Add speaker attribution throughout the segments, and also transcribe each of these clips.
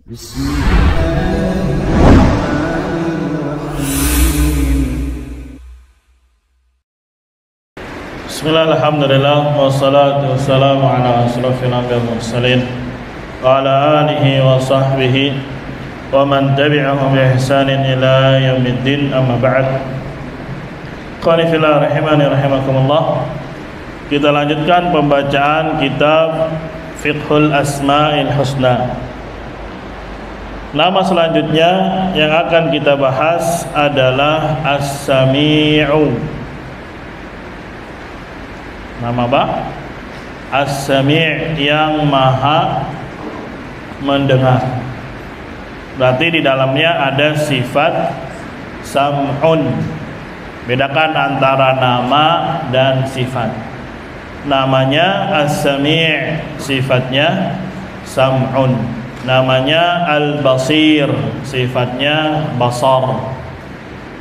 Speaker 1: Bismillah, alhamdulillah, wassalatu wassalamu ala asrafil anbiya wal mursalin wa ala alihi wa sahbihi wa man tabi'ahum bi ihsanin ila yaumiddin, amma ba'd. Qani fillah rahimani rahimakumullah. Kita lanjutkan pembacaan kitab Fiqhul Asma'il Husna. Nama selanjutnya yang akan kita bahas adalah As-Sami'u. Nama apa? As-Sami' yang maha mendengar. Berarti di dalamnya ada sifat sam'un. Bedakan antara nama dan sifat. Namanya As-Sami', sifatnya sam'un. Namanya Al-Basir, sifatnya basar.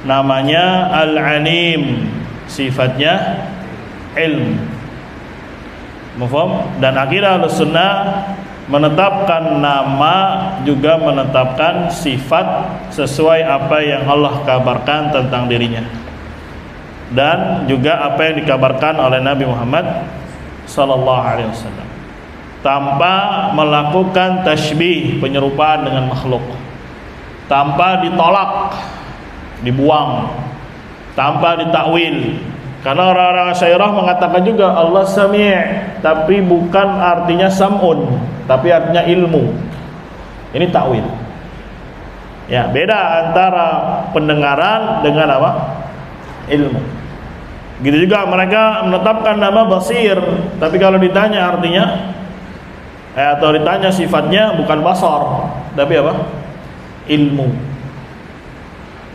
Speaker 1: Namanya Al-Alim, sifatnya ilm. Mufhum? Dan akidah Ahlussunnah menetapkan nama juga menetapkan sifat sesuai apa yang Allah kabarkan tentang dirinya, dan juga apa yang dikabarkan oleh Nabi Muhammad sallallahu alaihi wasallam, tanpa melakukan tasybih, penyerupaan dengan makhluk, tanpa ditolak, dibuang, tanpa ditakwil. Karena orang-orang Asy'ariyah mengatakan juga Allah Sami', tapi bukan artinya sam'un, tapi artinya ilmu. Ini takwil. Ya, beda antara pendengaran dengan apa? Ilmu. Gitu juga mereka menetapkan nama Basir, tapi kalau ditanya artinya atau ditanya sifatnya bukan basar, tapi apa? Ilmu.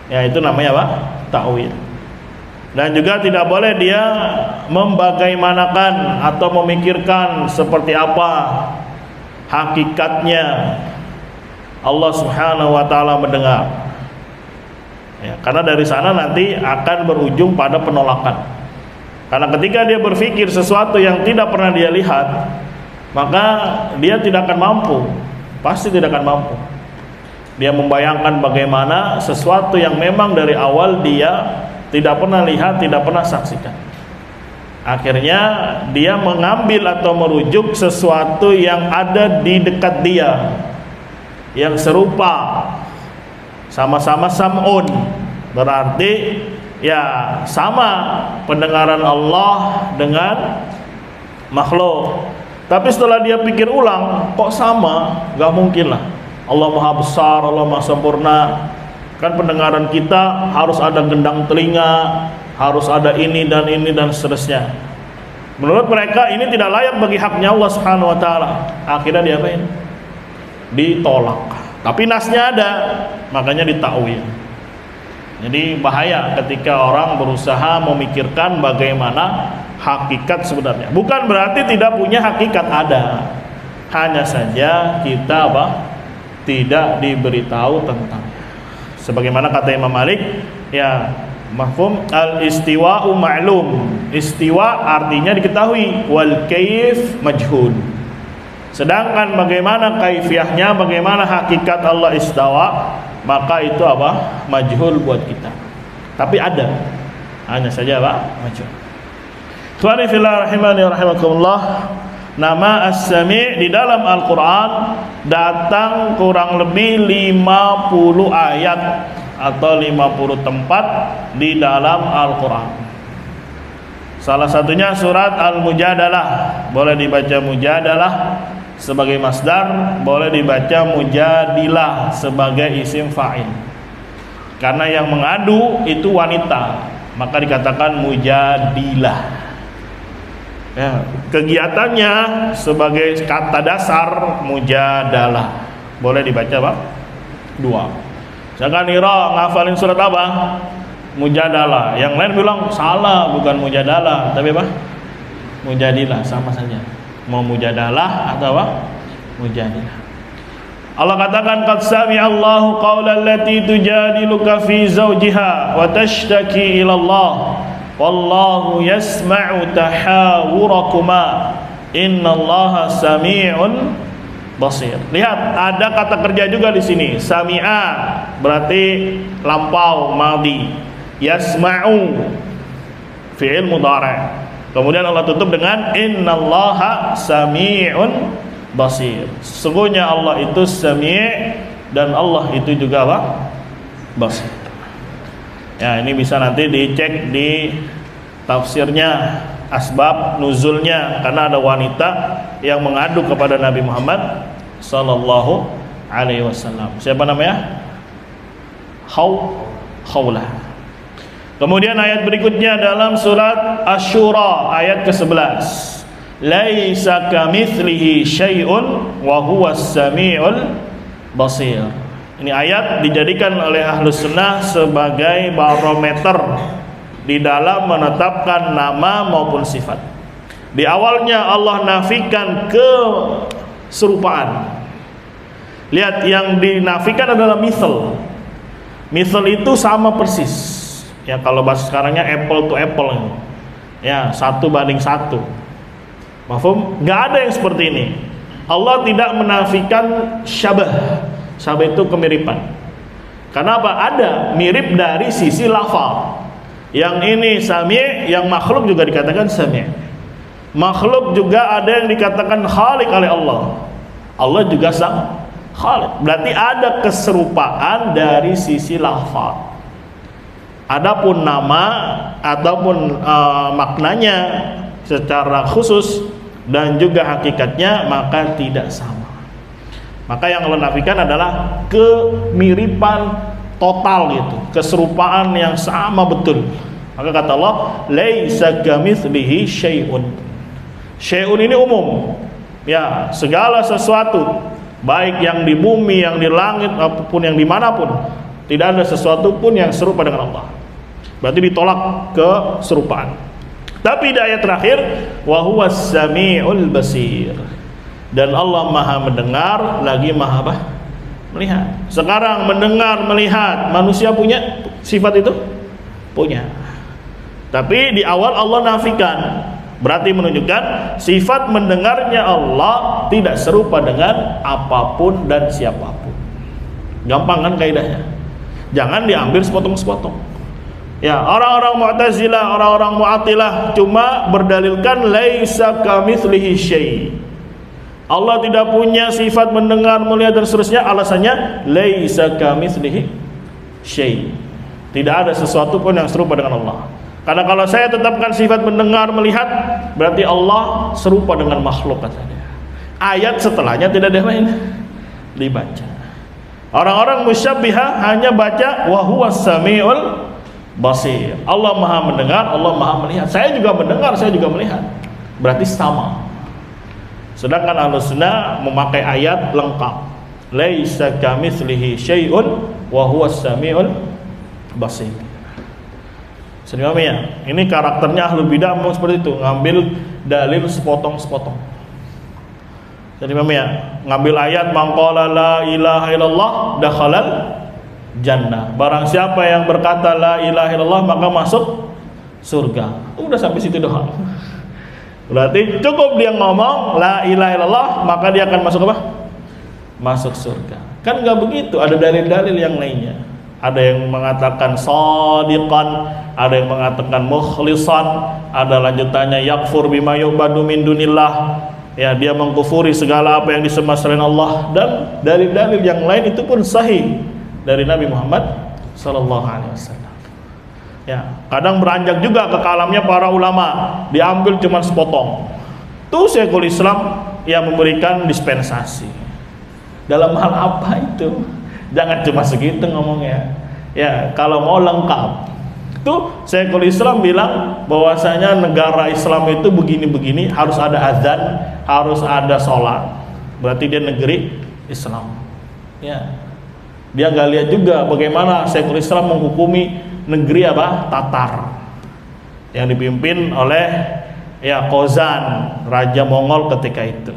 Speaker 1: Ya, itu namanya apa? Takwil. Dan juga tidak boleh dia membagaimanakan atau memikirkan seperti apa hakikatnya Allah Subhanahu wa taala mendengar. Ya, karena dari sana nanti akan berujung pada penolakan. Karena ketika dia berpikir sesuatu yang tidak pernah dia lihat, maka dia tidak akan mampu, pasti tidak akan mampu. Dia membayangkan bagaimana sesuatu yang memang dari awal dia tidak pernah lihat, tidak pernah saksikan. Akhirnya dia mengambil atau merujuk sesuatu yang ada di dekat dia, yang serupa, sama-sama sam'un. Berarti ya sama pendengaran Allah dengan makhluk. Tapi setelah dia pikir ulang, kok sama? Gak mungkin lah. Allah maha besar, Allah maha sempurna. Kan pendengaran kita harus ada gendang telinga, harus ada ini dan seterusnya. Menurut mereka ini tidak layak bagi haknya Allah Subhanahu wa taala. Akhirnya diapain? Ditolak. Tapi nasnya ada, makanya ditakwil. Jadi bahaya ketika orang berusaha memikirkan bagaimana hakikat sebenarnya. Bukan berarti tidak punya hakikat, ada. Hanya saja kita tidak diberitahu tentangnya. Sebagaimana kata Imam Malik, ya, mafhum al-istiwa'u ma'lum. Istiwa artinya diketahui, wal kaif majhul. Sedangkan bagaimana kaifiyahnya, bagaimana hakikat Allah istawa, maka itu apa? Majhul buat kita. Tapi ada. Hanya saja majhul. Tuhan fillah rahimani rahimakumullah. Nama As-Sami' di dalam Al-Quran datang kurang lebih 50 ayat atau 50 tempat di dalam Al-Quran. Salah satunya surat Al-Mujadalah. Boleh dibaca Mujadalah sebagai masdar, boleh dibaca Mujadilah sebagai isim fa'il. Karena yang mengadu itu wanita, maka dikatakan Mujadilah. Ya, kegiatannya sebagai kata dasar mujadalah. Boleh dibaca dua. Jangan Ira ngafalin surat apa? Mujadalah. Yang lain bilang salah, bukan mujadalah, tapi Mujadilah, sama saja. Mau mujadalah atau Mujadilah. Allah katakan qad sami'a Allahu qaulal lati tujadiluka fi zawjiha wa tashtaki ila Allah. Wallahu yasma'u tahawurakuma innallaha sami'un basir. Lihat, ada kata kerja juga di sini. Sami'a berarti lampau madhi. Yasma'u fi'il mudhari'. Kemudian Allah tutup dengan innallaha sami'un basir. Sesungguhnya Allah itu sami' dan Allah itu juga apa? Basir. Ya, ini bisa nanti dicek di tafsirnya, asbab nuzulnya, karena ada wanita yang mengadu kepada Nabi Muhammad sallallahu alaihi wasallam. Siapa namanya? Khawlah. Kemudian ayat berikutnya dalam surat Asy-Syura ayat ke-11. Laisa kamitslihi syai'un wa huwas samiul basir. Ini ayat dijadikan oleh Ahlus Sunnah sebagai barometer di dalam menetapkan nama maupun sifat. Di awalnya Allah nafikan keserupaan. Lihat, yang dinafikan adalah misal. Misal itu sama persis. Ya, kalau bahasa sekarangnya apple to apple. Ya, 1:1. Mafhum? Nggak ada yang seperti ini. Allah tidak menafikan syabah. Syabah itu kemiripan. Karena apa? Ada mirip dari sisi lafal. Yang ini sami', yang makhluk juga dikatakan sami'. Makhluk juga ada yang dikatakan khaliq oleh Allah. Allah juga sang khaliq. Berarti ada keserupaan dari sisi lafal. Adapun nama ataupun maknanya secara khusus dan juga hakikatnya maka tidak sama. Maka yang Allah nafikan adalah kemiripan total gitu, keserupaan yang sama betul. Maka kata Allah, laisa kamitslihi syai'un. Syai'un ini umum. Ya, segala sesuatu, baik yang di bumi, yang di langit, apapun yang dimanapun, tidak ada sesuatu pun yang serupa dengan Allah. Berarti ditolak keserupaan. Tapi di ayat terakhir, wa huwas samiul basir. Dan Allah Maha mendengar lagi Maha apa? Melihat. Sekarang mendengar, melihat, manusia punya sifat itu? Punya. Tapi di awal Allah nafikan. Berarti menunjukkan sifat mendengarnya Allah tidak serupa dengan apapun dan siapapun. Gampang kan kaidahnya? Jangan diambil sepotong-sepotong. Ya, orang-orang Mu'tazilah, orang-orang Mu'attilah cuma berdalilkan laisa kamitslihi syai'. Allah tidak punya sifat mendengar, melihat dan seterusnya. Alasannya laisa kamitslihi syai'. Tidak ada sesuatu pun yang serupa dengan Allah. Karena kalau saya tetapkan sifat mendengar, melihat, berarti Allah serupa dengan makhluk katanya. Ayat setelahnya tidak dibaca. Orang-orang musyabbihah hanya baca wa huwas samiul basir. Allah Maha mendengar, Allah Maha melihat. Saya juga mendengar, saya juga melihat. Berarti sama. Sedangkan Ahlus Sunnah memakai ayat lengkap. Laisa kamitslihi syai'un wa huwas samiul basir. Ya, ini karakternya Ahlul Bidah memang seperti itu, ngambil dalil sepotong-sepotong. Jadi ya, ngambil ayat maqala la ilaha illallah dakhalal jannah. Barang siapa yang berkata la ilaha illallah maka masuk surga. Udah sampai situ doang. Berarti cukup dia ngomong la ilaha illallah maka dia akan masuk apa? Masuk surga. Kan enggak begitu, ada dalil-dalil yang lainnya. Ada yang mengatakan shadiqan, ada yang mengatakan mukhlisan, ada lanjutannya yakfur bima yu'badu min dunillah. Ya, dia mengkufuri segala apa yang disembah selain Allah, dan dalil-dalil yang lain itu pun sahih dari Nabi Muhammad sallallahu alaihi wasallam. Ya, kadang beranjak juga ke kalamnya para ulama, diambil cuma sepotong. Tuh Syekhul Islam yang memberikan dispensasi. Dalam hal apa itu? Jangan cuma segitu ngomongnya. Ya, kalau mau lengkap. Tuh Syekhul Islam bilang bahwasanya negara Islam itu begini-begini, harus ada azan, harus ada sholat. Berarti dia negeri Islam. Ya. Dia nggak lihat juga bagaimana Syekhul Islam menghukumi negeri apa? Tatar. Yang dipimpin oleh ya Kozan, raja Mongol ketika itu.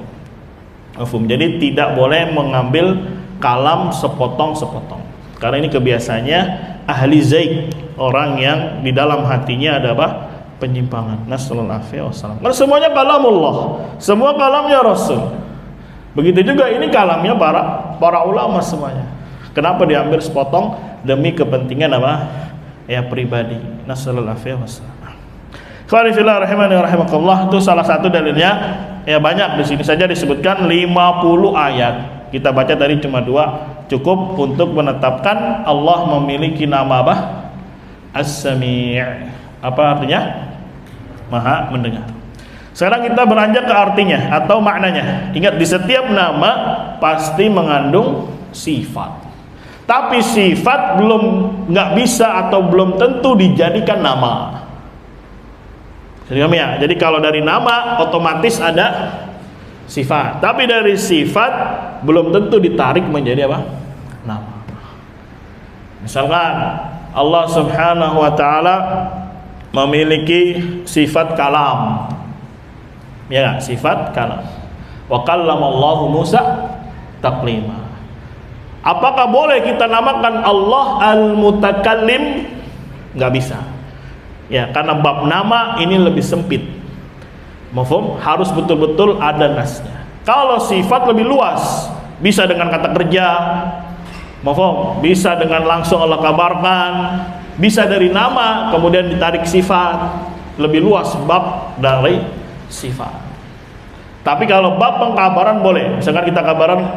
Speaker 1: Jadi tidak boleh mengambil kalam sepotong-sepotong. Karena ini kebiasaannya ahli zaik, orang yang di dalam hatinya ada apa? Penyimpangan. Nasallallahu alaihi wasallam. Karena semuanya kalamullah, semua kalamnya Rasul. Begitu juga ini kalamnya para ulama semuanya. Kenapa diambil sepotong? Demi kepentingan apa? Ya pribadi. Nasallallahu alaihi wasallam. Qanifillah rahimani rahimakallah, itu salah satu dalilnya. Ya banyak, di sini saja disebutkan 50 ayat. Kita baca tadi cuma 2, cukup untuk menetapkan Allah memiliki nama apa? As-Sami'. Apa artinya? Maha mendengar. Sekarang kita beranjak ke artinya atau maknanya. Ingat, di setiap nama pasti mengandung sifat. Tapi sifat nggak bisa atau belum tentu dijadikan nama. Jadi kalau dari nama otomatis ada sifat. Tapi dari sifat belum tentu ditarik menjadi apa? Nama. Misalkan Allah Subhanahu wa taala memiliki sifat kalam. Ya, sifat kalam. Wa kallamallahu Musa taklima. Apakah boleh kita namakan Allah Al-Mutakallim? Nggak bisa. Ya, karena bab nama ini lebih sempit. Mafhum? Harus betul-betul ada nasnya. Kalau sifat lebih luas, bisa dengan kata kerja. Mafhum? Bisa dengan langsung Allah kabarkan, bisa dari nama kemudian ditarik sifat. Lebih luas bab dari sifat. Tapi kalau bab pengkabaran boleh. Misalkan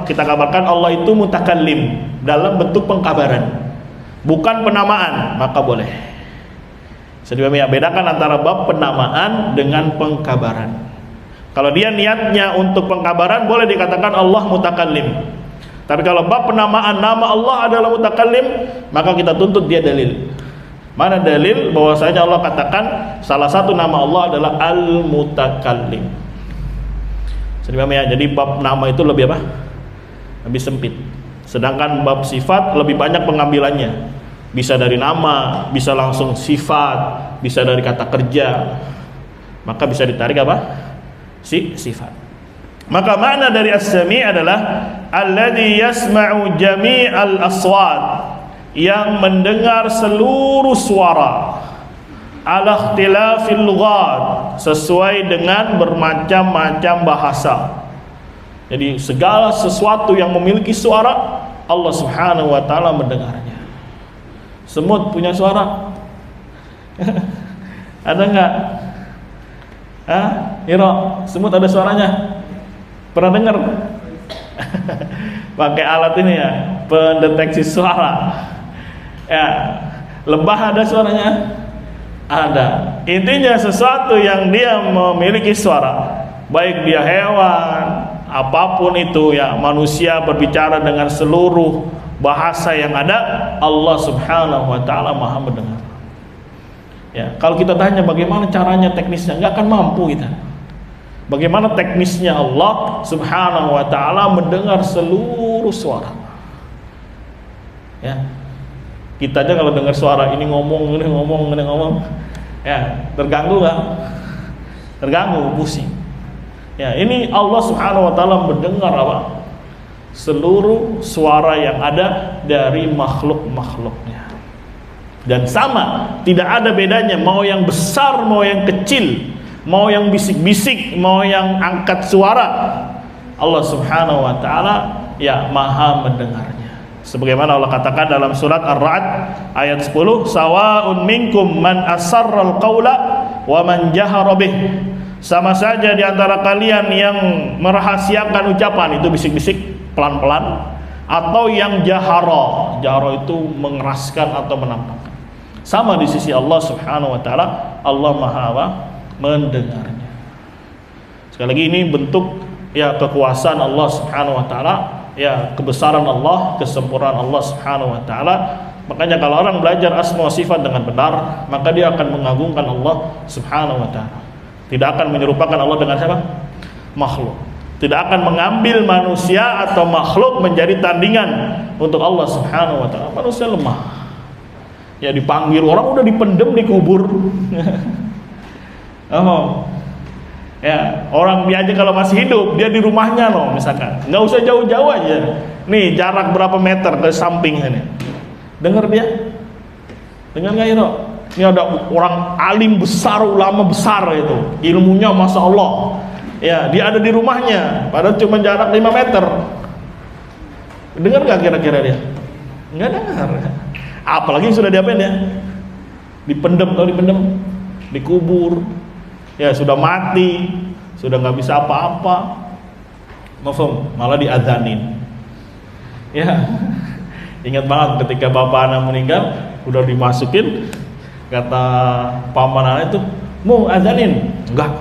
Speaker 1: kita kabarkan Allah itu mutakallim dalam bentuk pengkabaran, bukan penamaan, maka boleh. Jadi bedakan antara bab penamaan dengan pengkabaran. Kalau dia niatnya untuk pengkabaran, boleh dikatakan Allah mutakallim. Tapi kalau bab penamaan nama Allah adalah mutakallim, maka kita tuntut dia dalil. Mana dalil bahwasanya Allah katakan salah satu nama Allah adalah Al-Mutakallim. Jadi bab nama itu lebih apa? Lebih sempit. Sedangkan bab sifat lebih banyak pengambilannya. Bisa dari nama, bisa langsung sifat, bisa dari kata kerja. Maka bisa ditarik apa? Sifat. Maka makna dari As-Sami' adalah alladzi yasma'u jami'al aswat, yang mendengar seluruh suara, ala ikhtilafil lughat, sesuai dengan bermacam-macam bahasa. Jadi segala sesuatu yang memiliki suara, Allah Subhanahu wa taala mendengarnya. Semut punya suara? Ada enggak? Hiro, semut ada suaranya? Pernah dengar? Pakai alat ini ya, pendeteksi suara. Ya, lebah ada suaranya? Ada. Intinya sesuatu yang dia memiliki suara, baik dia hewan, apapun itu ya, manusia berbicara dengan seluruh bahasa yang ada, Allah Subhanahu wa taala Maha mendengar. Ya, kalau kita tanya bagaimana caranya teknisnya, nggak akan mampu kita. Bagaimana teknisnya Allah Subhanahu wa taala mendengar seluruh suara. Ya. Kita aja kalau dengar suara ini ngomong, ya terganggu nggak? Terganggu, pusing. Ya, ini Allah Subhanahu wa taala mendengar apa? Seluruh suara yang ada dari makhluk-makhluknya. Dan sama, tidak ada bedanya, mau yang besar, mau yang kecil, mau yang bisik-bisik, mau yang angkat suara, Allah Subhanahu wa taala ya Maha mendengarnya. Sebagaimana Allah katakan dalam surat Ar-Ra'd ayat 10, sawa'un minkum man asarral qawla wa man jahara bih. Sama saja di antara kalian yang merahasiakan ucapan, itu bisik-bisik pelan-pelan, atau yang jahara. Jahara itu mengeraskan atau menampakkan. Sama di sisi Allah Subhanahu wa taala, Allah Maha mendengarnya. Sekali lagi ini bentuk ya kekuasaan Allah Subhanahu wa taala, ya kebesaran Allah, kesempurnaan Allah Subhanahu wa taala. Makanya kalau orang belajar asma wa sifat dengan benar, maka dia akan mengagungkan Allah Subhanahu wa taala. Tidak akan menyerupakan Allah dengan siapa? Makhluk. Tidak akan mengambil manusia atau makhluk menjadi tandingan untuk Allah Subhanahu wa taala. Manusia lemah. Ya dipanggil orang udah dipendem, dikubur. Ya, orang dia aja kalau masih hidup, dia di rumahnya loh misalkan, nggak usah jauh-jauh aja. Nih jarak berapa meter ke samping sini, dengar dia, dengar nggak itu? Ini ada orang alim besar, ulama besar itu, ilmunya masya Allah. Ya, dia ada di rumahnya, padahal cuma jarak 5 meter. Dengar nggak kira-kira dia? Nggak dengar. Apalagi sudah diapain ya? Dipendem, kalau dipendem, dikubur. Ya sudah mati, sudah nggak bisa apa-apa. Malah diadzanin. Ya, ingat banget ketika bapak anak meninggal, udah dimasukin, kata paman anak itu, mau adzanin? Enggak.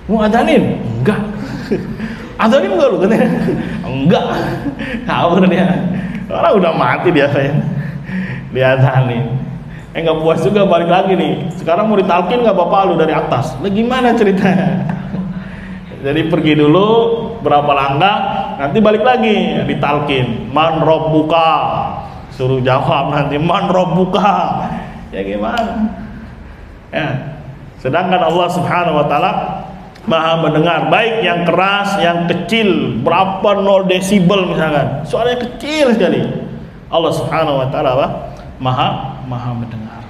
Speaker 1: Mau adzanin? Enggak. Adzanin enggak lu katanya? Enggak. Kabur dia. Orang udah mati dia ya. Diadzanin. Enggak puas juga, balik lagi nih. Sekarang mau ditalkin nggak bapak lu dari atas? Lah gimana ceritanya? Jadi pergi dulu berapa langkah, nanti balik lagi ditalkin. Man rabbuka, suruh jawab nanti man rabbuka. Ya gimana? Ya. Sedangkan Allah Subhanahu wa taala Maha mendengar, baik yang keras, yang kecil, berapa 0 desibel misalkan. Suaranya kecil sekali. Allah Subhanahu wa taala Maha mendengar.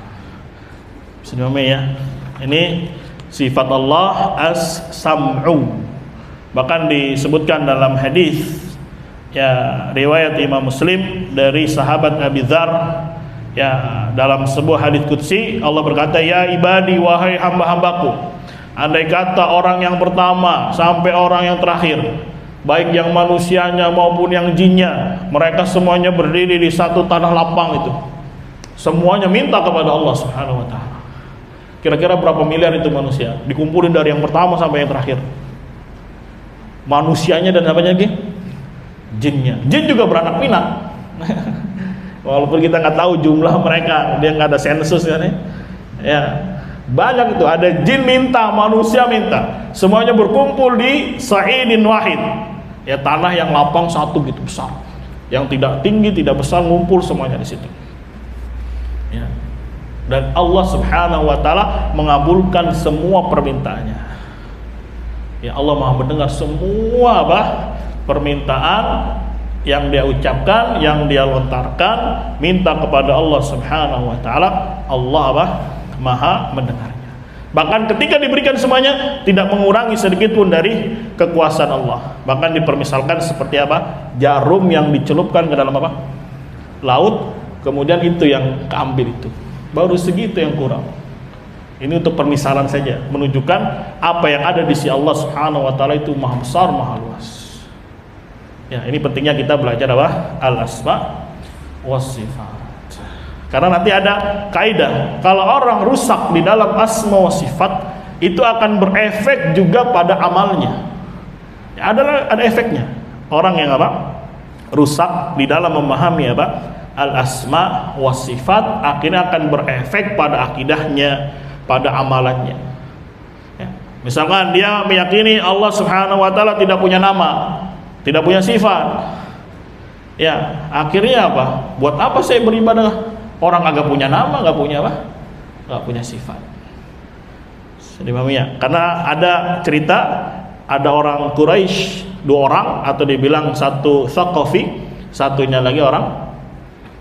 Speaker 1: Sudah ya. Ini sifat Allah as-sam'u. Bahkan disebutkan dalam hadis ya riwayat Imam Muslim dari sahabat Abi Dzar, ya dalam sebuah hadis qudsi Allah berkata, ya ibadi, wahai hamba-hambaku, andai kata orang yang pertama sampai orang yang terakhir, baik yang manusianya maupun yang jinnya, mereka semuanya berdiri di satu tanah lapang itu, semuanya minta kepada Allah Subhanahu wa taala. Kira-kira berapa miliar itu manusia? Dikumpulin dari yang pertama sampai yang terakhir. Manusianya dan apa lagi? Jinnya. Jin juga beranak pinak. Walaupun kita nggak tahu jumlah mereka, dia nggak ada sensus ya nih. Ya, banyak itu. Ada jin minta, manusia minta. Semuanya berkumpul di sa'idin wahid. Ya, tanah yang lapang satu gitu besar. Yang tidak tinggi, tidak besar, ngumpul semuanya di situ. Ya. Dan Allah Subhanahu wa taala mengabulkan semua permintaannya. Ya, Allah Maha mendengar semua permintaan yang dia ucapkan, yang dia lontarkan, minta kepada Allah Subhanahu wa taala, Allah Maha mendengarnya. Bahkan ketika diberikan semuanya, tidak mengurangi sedikit pun dari kekuasaan Allah. Bahkan dipermisalkan seperti jarum yang dicelupkan ke dalam laut, kemudian itu yang keambil itu. Baru segitu yang kurang. Ini untuk permisalan saja, menunjukkan apa yang ada di sisi Allah Subhanahu wa taala itu maha besar, maha luas. Ya, ini pentingnya kita belajar al-asma was sifat. Karena nanti ada kaidah, kalau orang rusak di dalam asma was sifat, itu akan berefek juga pada amalnya. Ya, ada efeknya. Orang yang rusak di dalam memahami al-asma was sifat, akhirnya akan berefek pada akidahnya, pada amalannya. Ya. Misalkan dia meyakini Allah Subhanahu wa taala tidak punya nama, tidak punya sifat. Ya, akhirnya buat apa saya beribadah? Orang agak punya nama, enggak punya sifat. Sedemamnya. Karena ada cerita, ada orang Quraisy, 2 orang, atau dibilang satu Thaqafi, satunya lagi orang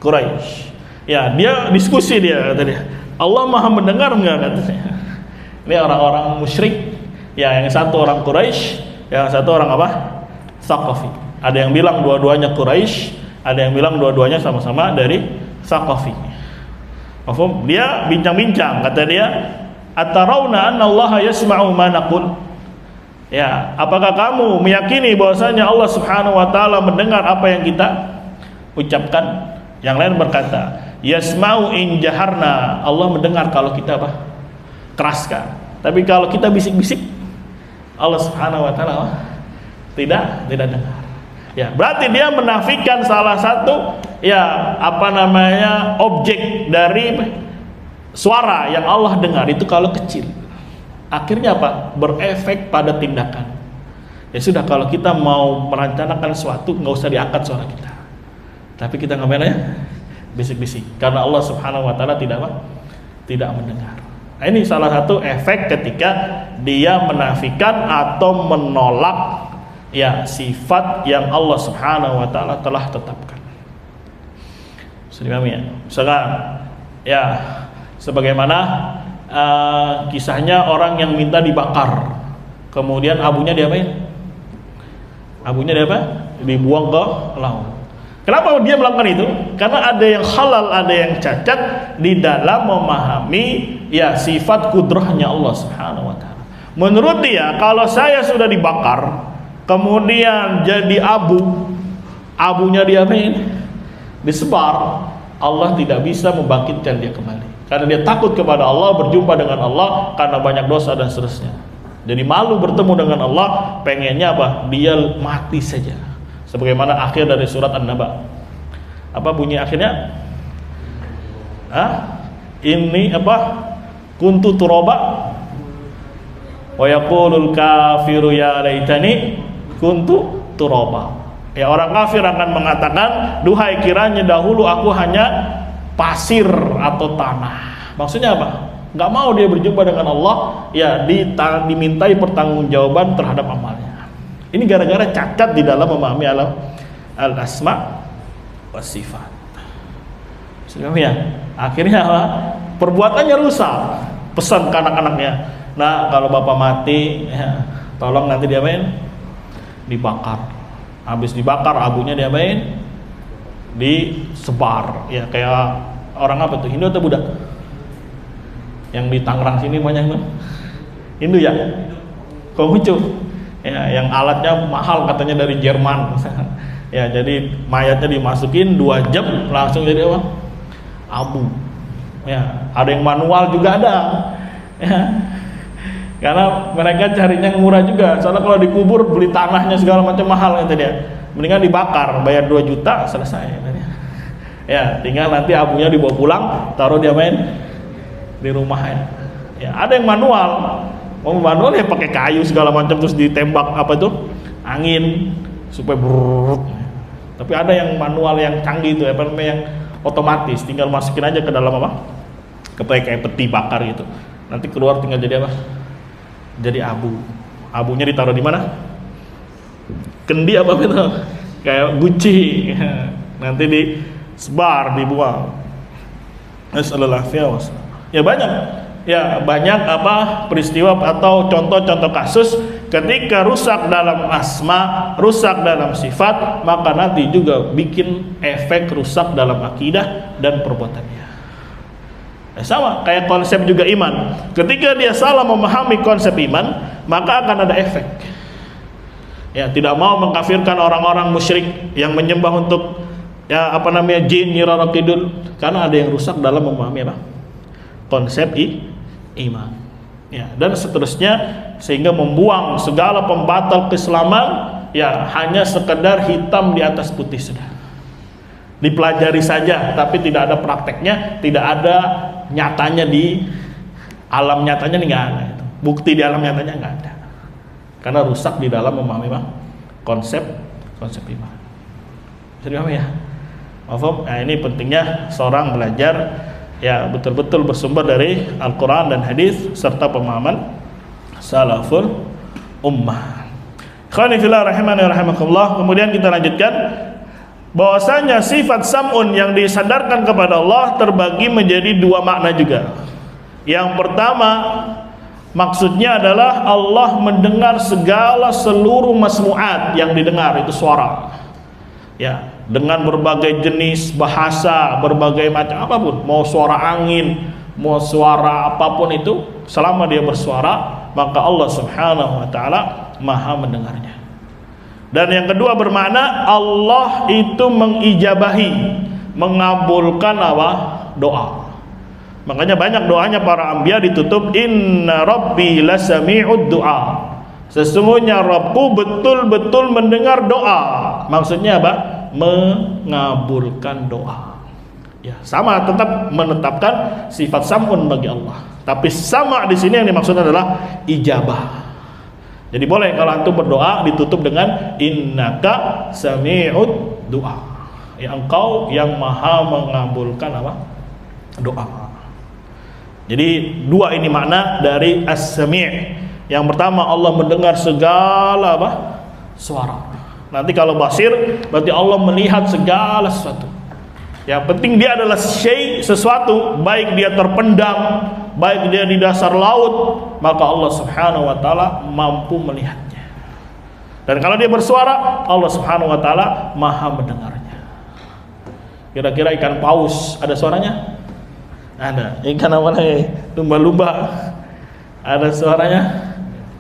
Speaker 1: Quraisy. Ya, dia diskusi katanya. Allah Maha mendengar enggak katanya. Ini orang-orang musyrik. Ya, yang satu orang Quraisy, yang satu orang Thaqafi. Ada yang bilang dua-duanya Quraisy, ada yang bilang dua-duanya sama-sama dari Thaqafi. Paham? Dia bincang-bincang, kata dia, "Atarawna anna Allah yasma'u ma naqul?" Ya, apakah kamu meyakini bahwasanya Allah Subhanahu wa taala mendengar apa yang kita ucapkan? Yang lain berkata, yasma'u in jaharna, Allah mendengar kalau kita keraskan. Tapi kalau kita bisik-bisik, Allah Subhanahu wa taala tidak dengar. Ya, berarti dia menafikan salah satu objek dari suara yang Allah dengar itu kalau kecil. Akhirnya berefek pada tindakan. Ya sudah, kalau kita mau merencanakan sesuatu, nggak usah diangkat suara kita. Tapi kita ngapain aja? Bisik-bisik. Karena Allah Subhanahu wa taala tidak mendengar. Nah, ini salah satu efek ketika dia menafikan atau menolak sifat yang Allah Subhanahu wa taala telah tetapkan. Misalkan sebagaimana kisahnya orang yang minta dibakar. kemudian abunya diapain? Abunya dibuang ke laut. Kenapa dia melakukan itu? Karena ada yang halal, ada yang cacat di dalam memahami ya sifat kudrahnya Allah Subhanahu wa taala. Menurut dia, kalau saya sudah dibakar, kemudian jadi abu, abunya diapain? Disebar, Allah tidak bisa membangkitkan dia kembali. Karena dia takut kepada Allah, berjumpa dengan Allah karena banyak dosa dan seterusnya. Jadi malu bertemu dengan Allah, pengennya apa? Dia mati saja. Sebagaimana akhir dari surat An-Naba. Apa bunyi akhirnya? Ini apa? Kuntu turaba wa yaqulul kafiru ya laitani kuntu turaba. Ya, orang kafir akan mengatakan, duhai kiranya dahulu aku hanya pasir atau tanah. Maksudnya apa? Nggak mau dia berjumpa dengan Allah, ya dimintai pertanggungjawaban terhadap amalnya. Ini gara-gara cacat di dalam memahami al-asma wa sifat. Ya, akhirnya apa? Perbuatannya rusak. Pesan ke anak-anaknya, nah kalau bapak mati, ya, tolong nanti diapain? Dibakar. Habis dibakar, abunya diapain? Disebar. Ya kayak orang apa tuh? Hindu atau Buddha? Yang di Tangerang sini banyak tuh. Hindu ya? Konghucu. Ya, yang alatnya mahal katanya dari Jerman. Ya, jadi mayatnya dimasukin 2 jam langsung jadi apa? Abu. Ya, ada yang manual juga ada. Ya. Karena mereka carinya murah juga. Soalnya kalau dikubur beli tanahnya segala macam mahal kata dia. Mendingan dibakar, bayar 2 juta selesai. Ya, tinggal nanti abunya dibawa pulang, taruh dia di rumah ya. Ya, ada yang manual. Mau manual ya pakai kayu segala macam terus ditembak apa tuh? Angin supaya brrrr. Tapi ada yang manual yang canggih itu apa namanya yang otomatis, tinggal masukin aja ke dalam apa? Kayak peti bakar gitu. Nanti keluar tinggal jadi apa? Jadi abu. Abunya ditaruh di mana? Kendi apa itu? Kayak guci. Nanti disebar, dibuang. Assalamualaikum. Ya banyak. Ya banyak apa peristiwa atau contoh-contoh kasus ketika rusak dalam asma, rusak dalam sifat, maka nanti juga bikin efek rusak dalam akidah dan perbuatannya. Sama kayak konsep juga iman. Ketika dia salah memahami konsep iman, maka akan ada efek. Ya, tidak mau mengkafirkan orang-orang musyrik yang menyembah untuk ya apa namanya jin, Nyi Roro Kidul, karena ada yang rusak dalam memahami apa? Konsep iman. Ya, dan seterusnya sehingga membuang segala pembatal keislaman ya hanya sekedar hitam di atas putih sudah. Dipelajari saja tapi tidak ada prakteknya, tidak ada nyatanya di alam nyatanya nggak ada itu. Bukti di alam nyatanya nggak ada. Karena rusak di dalam memahami konsep iman. Bisa dipahami ya? Nah, ini pentingnya seorang belajar ya betul-betul bersumber dari Al-Quran dan hadis serta pemahaman salaful ummah. Khonifillah rahimani rahimakumullah. Kemudian kita lanjutkan bahwasanya sifat sam'un yang disandarkan kepada Allah terbagi menjadi 2 makna juga. Yang pertama maksudnya adalah Allah mendengar segala seluruh masmu'at yang didengar itu suara. Ya, dengan berbagai jenis bahasa, berbagai macam apapun, mau suara angin, mau suara apapun itu, selama dia bersuara, maka Allah Subhanahu wa taala Maha mendengarnya. Dan yang kedua bermakna Allah itu mengijabahi, mengabulkan apa? Doa. Makanya banyak doanya para anbiya ditutup inna rabbi lasami'ud du'a. Sesungguhnya Rabbku betul-betul mendengar doa. Maksudnya apa? Mengabulkan doa. Ya, sama tetap menetapkan sifat sam'un bagi Allah. Tapi sama di sini yang dimaksud adalah ijabah. Jadi boleh kalau antum berdoa ditutup dengan innaka sami'ud du'a. Ya, engkau yang maha mengabulkan apa? Doa. Jadi 2 ini makna dari as-sami'. Yang pertama Allah mendengar segala apa? Suara. Nanti kalau basir berarti Allah melihat segala sesuatu. Yang penting dia adalah sesuatu, baik dia terpendam, baik dia di dasar laut, maka Allah Subhanahu wa taala mampu melihatnya. Dan kalau dia bersuara, Allah Subhanahu wa taala maha mendengarnya. Kira-kira ikan paus ada suaranya? Ada. Ikan apa lagi? Lumba-lumba ada suaranya?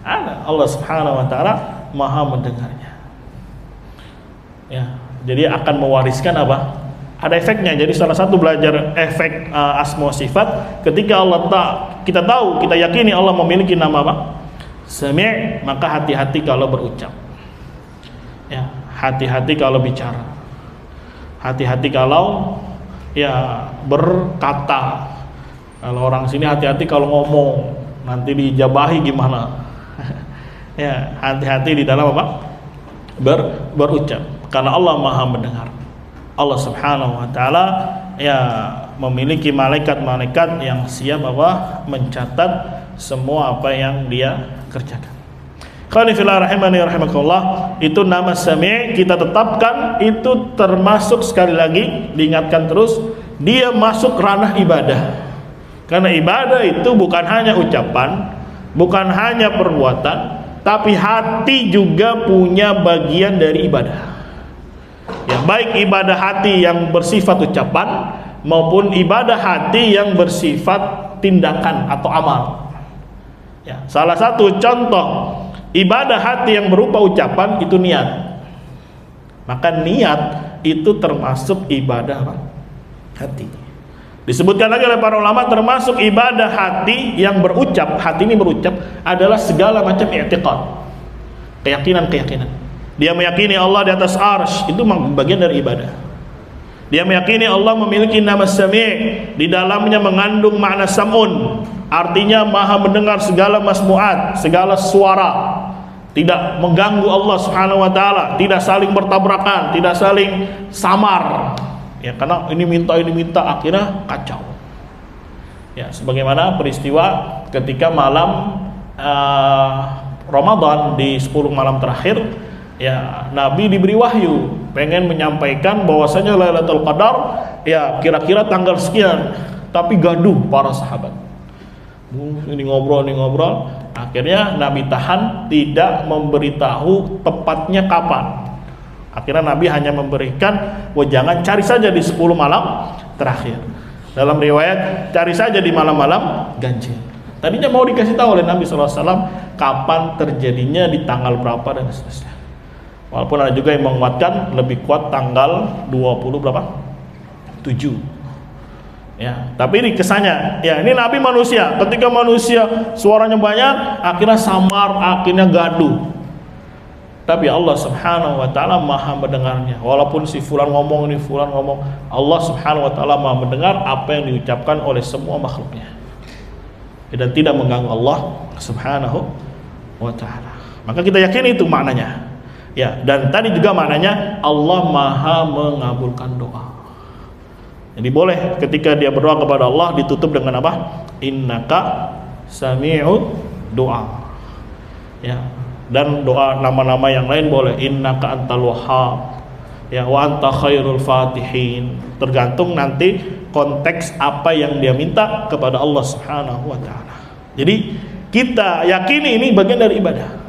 Speaker 1: Ada. Allah Subhanahu wa taala maha mendengarnya. Ya, jadi akan mewariskan apa? Ada efeknya. Jadi salah satu belajar efek asma sifat, ketika kita tahu, kita yakini Allah memiliki nama apa? Sami', maka hati-hati kalau berucap. Ya, hati-hati kalau bicara. Hati-hati kalau ya berkata. Kalau orang sini hati-hati kalau ngomong, nanti dijabahi gimana? Ya, hati-hati di dalam apa? Berucap. Karena Allah maha mendengar. Allah Subhanahu wa taala ya memiliki malaikat-malaikat yang siap apa? Mencatat semua apa yang dia kerjakan. Qanifillah rahimani rahimakumullah, itu nama Sami' kita tetapkan itu termasuk, sekali lagi diingatkan terus, dia masuk ranah ibadah. Karena ibadah itu bukan hanya ucapan, bukan hanya perbuatan, tapi hati juga punya bagian dari ibadah. Ya, baik ibadah hati yang bersifat ucapan maupun ibadah hati yang bersifat tindakan atau amal. Ya, salah satu contoh ibadah hati yang berupa ucapan itu niat. Maka niat itu termasuk ibadah hati. Disebutkan lagi oleh para ulama, termasuk ibadah hati yang berucap. Hati ini berucap adalah segala macam i'tiqad, keyakinan. Dia meyakini Allah di atas arsy, itu bagian dari ibadah. Dia meyakini Allah memiliki nama Sami', di dalamnya mengandung makna sam'un, artinya maha mendengar segala masmu'at, segala suara, tidak mengganggu Allah Subhanahu wa taala, tidak saling bertabrakan, tidak saling samar. Ya, karena ini minta akhirnya kacau. Ya, sebagaimana peristiwa ketika malam Ramadan di 10 malam terakhir, ya Nabi diberi wahyu, pengen menyampaikan bahwasanya Lailatul Qadar ya kira-kira tanggal sekian, tapi gaduh para sahabat. Ini ngobrol, akhirnya Nabi tahan tidak memberitahu tepatnya kapan. Akhirnya Nabi hanya memberikan, jangan cari saja di 10 malam terakhir. Dalam riwayat, cari saja di malam-malam ganjil. Tadinya mau dikasih tahu oleh Nabi SAW kapan terjadinya, di tanggal berapa dan seterusnya. Walaupun ada juga yang menguatkan lebih kuat tanggal 20 berapa? 7. Ya, tapi ini kesannya, ya ini Nabi manusia. Ketika manusia suaranya banyak, akhirnya samar, akhirnya gaduh. Tapi Allah Subhanahu wa taala maha mendengarnya. Walaupun si fulan ngomong, ini fulan ngomong, Allah Subhanahu wa taala maha mendengar apa yang diucapkan oleh semua makhluknya. Dan tidak mengganggu Allah Subhanahu wa taala. Maka kita yakini itu maknanya. Ya, dan tadi juga maknanya Allah maha mengabulkan doa. Jadi boleh ketika dia berdoa kepada Allah ditutup dengan apa? Innaka sami'ud doa. Ya, dan doa nama-nama yang lain boleh, innaka antal wahhab, ya, wa anta khairul fatihin. Tergantung nanti konteks apa yang dia minta kepada Allah Subhanahu wa taala. Jadi kita yakini ini bagian dari ibadah.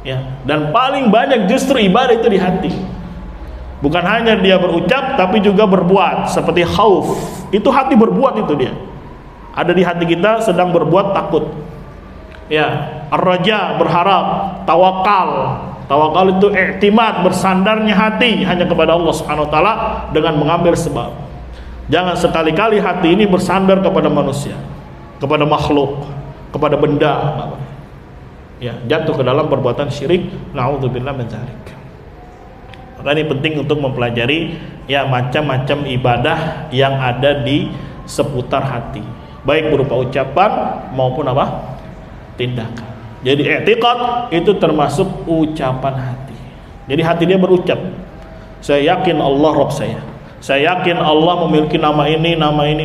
Speaker 1: Ya, dan paling banyak justru ibadah itu di hati. Bukan hanya dia berucap tapi juga berbuat. Seperti khauf, itu hati berbuat, itu dia. Ada di hati kita sedang berbuat takut. Ya, ar-raja berharap, tawakal itu i'timad, bersandarnya hati hanya kepada Allah Subhanahu wa taala dengan mengambil sebab. Jangan sekali-kali hati ini bersandar kepada manusia, kepada makhluk, kepada benda. Ya, jatuh ke dalam perbuatan syirik, naudzubillah min dzalik. Maka ini penting untuk mempelajari ya macam-macam ibadah yang ada di seputar hati, baik berupa ucapan maupun apa? Tindakan. Jadi i'tiqad itu termasuk ucapan hati. Jadi hati dia berucap, saya yakin Allah Rabb saya yakin Allah memiliki nama ini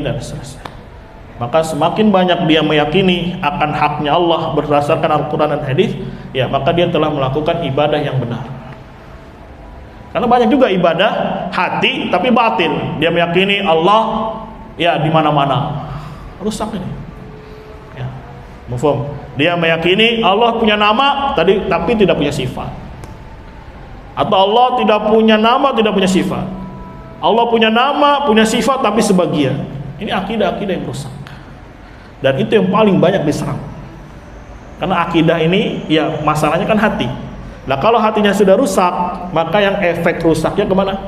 Speaker 1: dan seterusnya. Maka semakin banyak dia meyakini akan haknya Allah berdasarkan Al-Quran dan hadis, ya maka dia telah melakukan ibadah yang benar. Karena banyak juga ibadah hati tapi batil. Dia meyakini Allah ya di mana-mana. Rusak ini. Mufhum? Dia meyakini Allah punya nama tapi tidak punya sifat. Atau Allah tidak punya nama, tidak punya sifat. Allah punya nama, punya sifat tapi sebagian. Ini akidah-akidah yang rusak. Dan itu yang paling banyak diserang. Karena akidah ini ya masalahnya kan hati. Nah kalau hatinya sudah rusak, maka yang efek rusaknya kemana?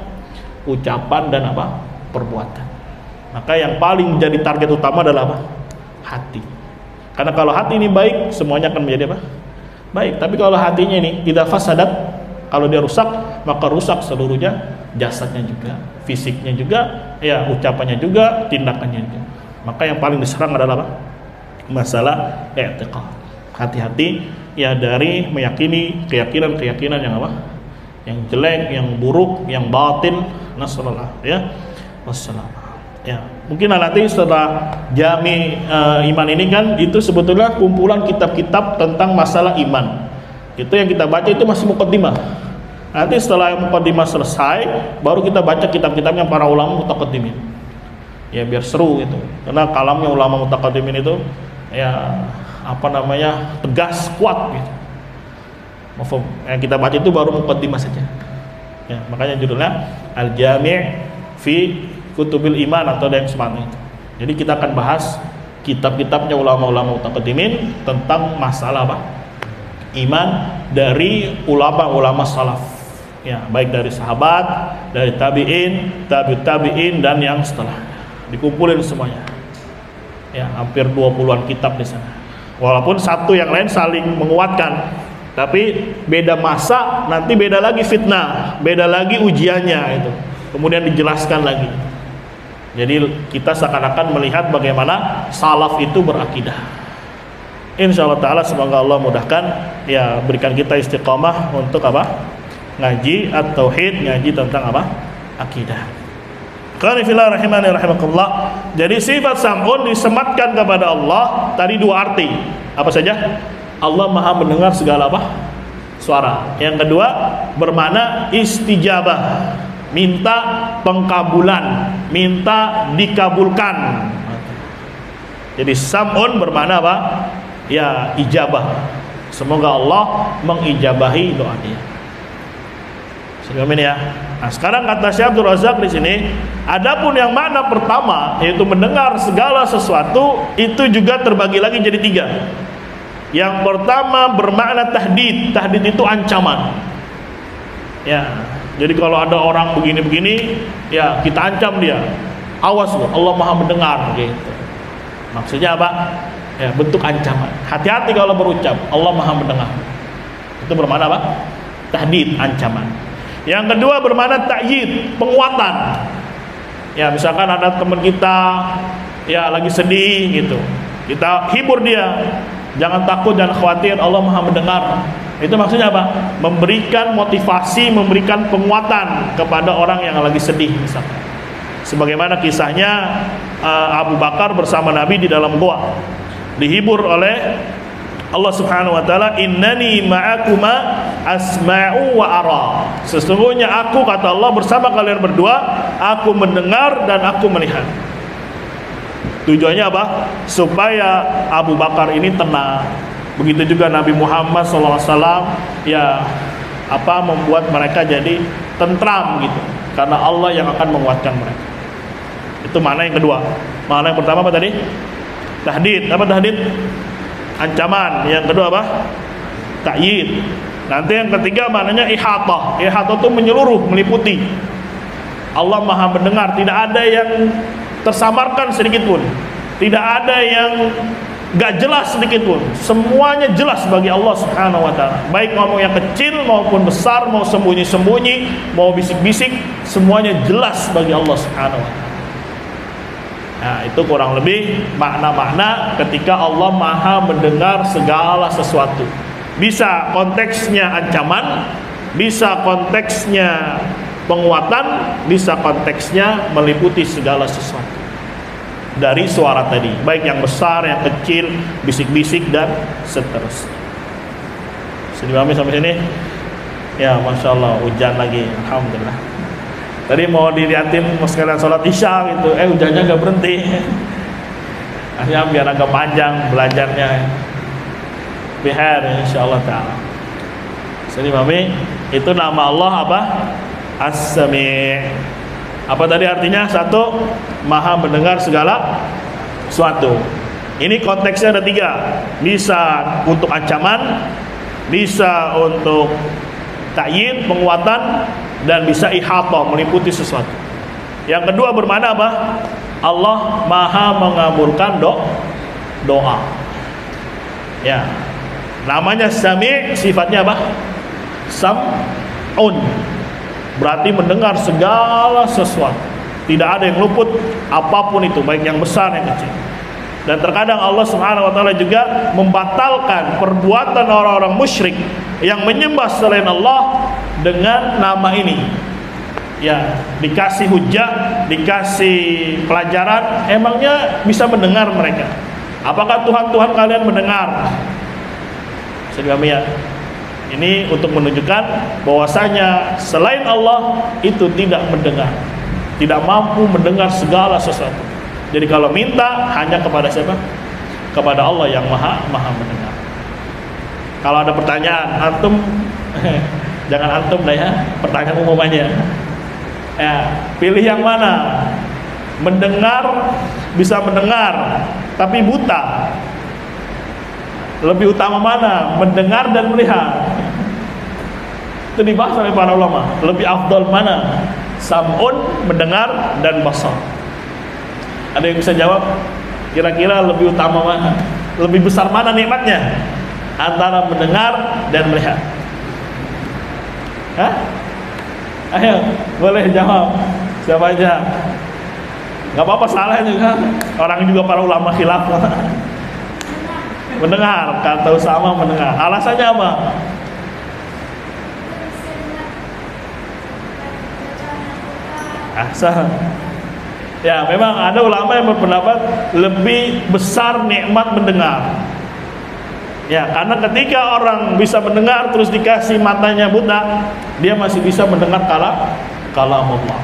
Speaker 1: Ucapan dan apa? Perbuatan. Maka yang paling menjadi target utama adalah apa? Hati. Karena kalau hati ini baik, semuanya akan menjadi apa? Baik. Tapi kalau hatinya ini tidak fasadat, kalau dia rusak, maka rusak seluruhnya, jasadnya juga, fisiknya juga, ya ucapannya juga, tindakannya juga. Maka yang paling diserang adalah apa? Masalah i'tiqad. Hati-hati ya dari meyakini keyakinan-keyakinan yang apa? Yang jelek, yang buruk, yang batil. Nasallallahu ya. Wassalam. Ya, mungkin nanti setelah Jami Iman ini kan itu sebetulnya kumpulan kitab-kitab tentang masalah iman. Itu yang kita baca itu masih muqaddimah. Nanti setelah muqaddimah selesai, baru kita baca kitab-kitabnya para ulama mutaqaddimin. Ya biar seru gitu. Karena kalamnya ulama mutaqaddimin itu ya apa namanya? Tegas, kuat gitu. Mafhum. Yang kita baca itu baru muqaddimah saja. Ya, makanya judulnya Al-Jami' fi Kutubil Iman atau yang semacamnya itu. Jadi kita akan bahas kitab-kitabnya ulama-ulama mutaqaddimin tentang masalah apa? Iman dari ulama-ulama salaf. Ya, baik dari sahabat, dari tabi'in, tabi'ut tabi'in dan yang setelah. Dikumpulin semuanya. Ya, hampir 20-an kitab di sana. Walaupun satu yang lain saling menguatkan, tapi beda masa, nanti beda lagi fitnah, beda lagi ujiannya itu. Kemudian dijelaskan lagi. Jadi kita seakan-akan melihat bagaimana salaf itu berakidah. Insyaallah taala semoga Allah mudahkan ya berikan kita istiqamah untuk apa? Ngaji at-tauhid, ngaji tentang apa? Akidah. Qani fillah rahimani rahimakumullah. Jadi sifat sam'un disematkan kepada Allah tadi dua arti. Apa saja? Allah Maha mendengar segala apa? Suara. Yang kedua bermakna istijabah. Minta pengkabulan, minta dikabulkan. Jadi sam'un bermakna apa? Ya ijabah. Semoga Allah mengijabahi doa dia. Amin ya. Nah, sekarang kata Syekh Abdul Razak di sini, adapun yang makna pertama yaitu mendengar segala sesuatu itu juga terbagi lagi jadi tiga. Yang pertama bermakna tahdid. Tahdid itu ancaman. Ya. Jadi kalau ada orang begini-begini, ya kita ancam dia. Awas loh, Allah Maha mendengar gitu. Maksudnya apa? Ya, bentuk ancaman. Hati-hati kalau berucap, Allah Maha mendengar. Itu bermakna apa? Tahdid, ancaman. Yang kedua bermakna ta'yid, penguatan. Ya, misalkan ada teman kita ya lagi sedih gitu. Kita hibur dia. Jangan takut, jangan khawatir, Allah Maha mendengar. Itu maksudnya apa? Memberikan motivasi, memberikan penguatan kepada orang yang lagi sedih misalkan. Sebagaimana kisahnya Abu Bakar bersama Nabi di dalam gua. Dihibur oleh Allah Subhanahu wa taala, "Innani ma'akuma asma'u wa ara." Sesungguhnya aku, kata Allah, bersama kalian berdua, aku mendengar dan aku melihat. Tujuannya apa? Supaya Abu Bakar ini tenang. Begitu juga Nabi Muhammad SAW ya apa membuat mereka jadi tentram gitu. Karena Allah yang akan menguatkan mereka. Itu makna yang kedua. Makna yang pertama apa tadi? Tahdid. Apa tahdid? Ancaman. Yang kedua apa? Ta'yid. Nanti yang ketiga maknanya ihatah. Ihatah itu menyeluruh, meliputi. Allah Maha mendengar, tidak ada yang tersamarkan sedikit pun. Tidak ada yang gak jelas sedikit pun. Semuanya jelas bagi Allah Subhanahu wa taala. Baik ngomong yang kecil maupun besar, mau sembunyi-sembunyi, mau bisik-bisik, semuanya jelas bagi Allah Subhanahu wa taala. Nah, itu kurang lebih makna-makna ketika Allah Maha mendengar segala sesuatu. Bisa konteksnya ancaman, bisa konteksnya penguatan, bisa konteksnya meliputi segala sesuatu. Dari suara tadi, baik yang besar, yang kecil, bisik-bisik dan seterusnya. Sudah dipahami sampai sini? Ya, masya Allah, hujan lagi, alhamdulillah. Tadi mau dilihatin sekalian sholat isya gitu, hujannya gak berhenti. Hanya biar agak panjang belajarnya. Bihar insyaallah taala. Jadi mami, itu nama Allah apa? As-Sami'. Apa tadi artinya? Satu, Maha mendengar segala sesuatu. Ini konteksnya ada 3. Bisa untuk ancaman, bisa untuk ta'yin, penguatan, dan bisa ihata, meliputi sesuatu. Yang kedua bermana apa? Allah Maha mengabulkan doa. Ya. Namanya Sami', sifatnya apa? Sam'un. Berarti mendengar segala sesuatu. Tidak ada yang luput apapun itu, baik yang besar yang kecil. Dan terkadang Allah Subhanahu wa taala juga membatalkan perbuatan orang-orang musyrik yang menyembah selain Allah dengan nama ini. Ya, dikasih hujah, dikasih pelajaran, emangnya bisa mendengar mereka? Apakah Tuhan kalian mendengar? Kami ya. Ini untuk menunjukkan bahwasanya selain Allah itu tidak mendengar, tidak mampu mendengar segala sesuatu. Jadi kalau minta hanya kepada siapa? Kepada Allah yang maha mendengar. Kalau ada pertanyaan, antum jangan antum dah ya, pertanyaan umum aja. Ya, pilih yang mana? Mendengar, bisa mendengar tapi buta. Lebih utama mana? Mendengar dan melihat. Itu dibahas oleh para ulama. Lebih afdal mana? Sam'un, mendengar, dan basar. Ada yang bisa jawab? Kira-kira lebih utama mana? Lebih besar mana nikmatnya? Antara mendengar dan melihat. Hah? Ayo, boleh jawab. Siapa aja? Gak apa-apa, salah juga. Orang juga para ulama khilaf. Mendengar, kata Usama mendengar. Alasannya apa? Ya, memang ada ulama yang berpendapat lebih besar nikmat mendengar. Ya, karena ketika orang bisa mendengar terus dikasih matanya buta, dia masih bisa mendengar kalam Allah.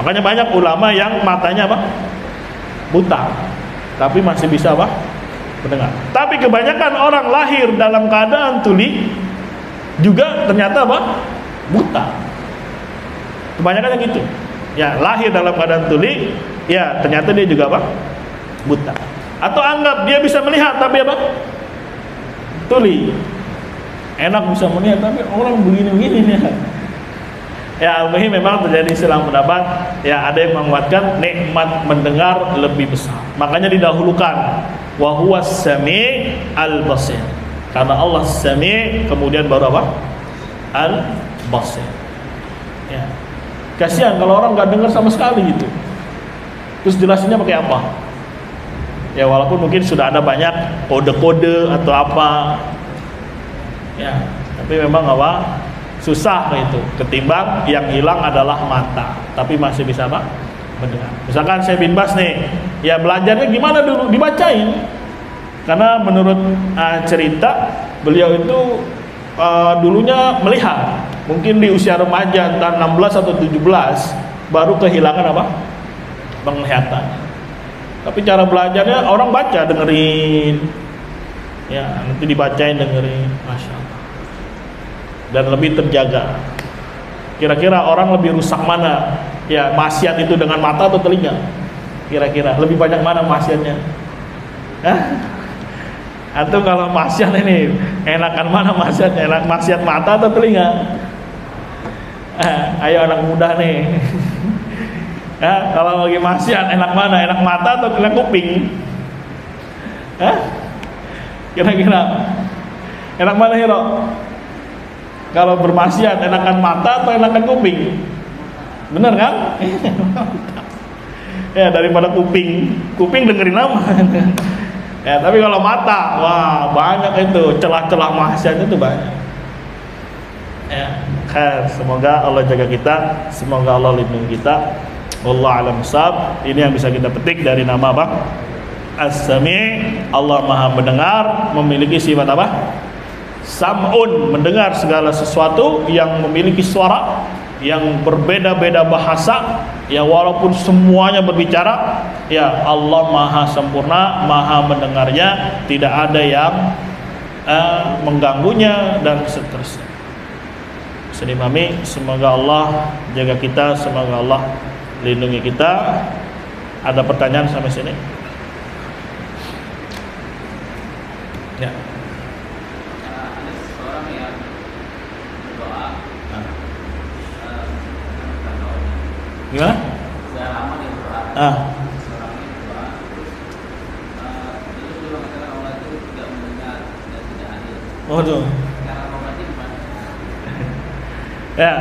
Speaker 1: Makanya banyak ulama yang matanya apa? Buta, tapi masih bisa apa? Mendengar. Tapi kebanyakan orang lahir dalam keadaan tuli juga ternyata apa? Buta. Kebanyakan yang gitu. Ya, lahir dalam keadaan tuli, ya ternyata dia juga apa? Buta. Atau anggap dia bisa melihat tapi apa? Tuli. Enak bisa melihat tapi orang begini-begini nih. Ya, al-muhim memang terjadi silang pendapat. Ya, ada yang menguatkan nikmat mendengar lebih besar. Makanya didahulukan wa huwas sami' al-basir. Karena Allah Sami', kemudian baru apa? Al-basir. Ya. Kasihan kalau orang nggak dengar sama sekali gitu. Terus jelasinnya pakai apa? Ya, walaupun mungkin sudah ada banyak kode-kode atau apa. Ya, tapi memang apa? Susah itu. Ketimbang yang hilang adalah mata, tapi masih bisa apa? Mendengar. Misalkan saya bin Bas nih, ya belajarnya gimana dulu? Dibacain. Karena menurut cerita beliau itu dulunya melihat. Mungkin di usia remaja antara 16 atau 17 baru kehilangan apa? Penglihatan. Tapi cara belajarnya orang baca, dengerin. Ya, nanti dibacain, dengerin. Masya Allah. Dan lebih terjaga. Kira-kira orang lebih rusak mana? Ya, maksiat itu dengan mata atau telinga? Kira-kira lebih banyak mana maksiatnya? Atau kalau maksiat ini enakan mana maksiatnya? Enak maksiat mata atau telinga? Ayo anak muda nih. Ya, kalau lagi maksiat enak mana? Enak mata atau enak kuping? Kira-kira enak mana Hiro? Kalau bermaksiat enakan mata atau enakan kuping? Bener kan? Ya, daripada kuping dengerin nama. Ya, tapi kalau mata, wah banyak itu celah-celah maksiat itu banyak. Ya, semoga Allah jaga kita, semoga Allah lindungi kita. Wallahu a'lam bishawab. Ini yang bisa kita petik dari nama apa? As-Sami'. Allah Maha mendengar, memiliki sifat apa? Sam'un, mendengar segala sesuatu yang memiliki suara yang berbeda-beda bahasa, ya walaupun semuanya berbicara, ya Allah maha sempurna, maha mendengarnya, tidak ada yang mengganggunya dan seterusnya. Sedimami, semoga Allah jaga kita, semoga Allah lindungi kita. Ada pertanyaan sampai sini? Ya.
Speaker 2: Ada seseorang yang berdoa,
Speaker 1: Gimana?
Speaker 2: sudah lama dia berdoa. Seseorang yang berdoa, terus dia mengatakan Allah itu tidak mendengar dan tidak hadir.
Speaker 1: Waduh.
Speaker 2: Cara mengobati gimana?
Speaker 1: Ya.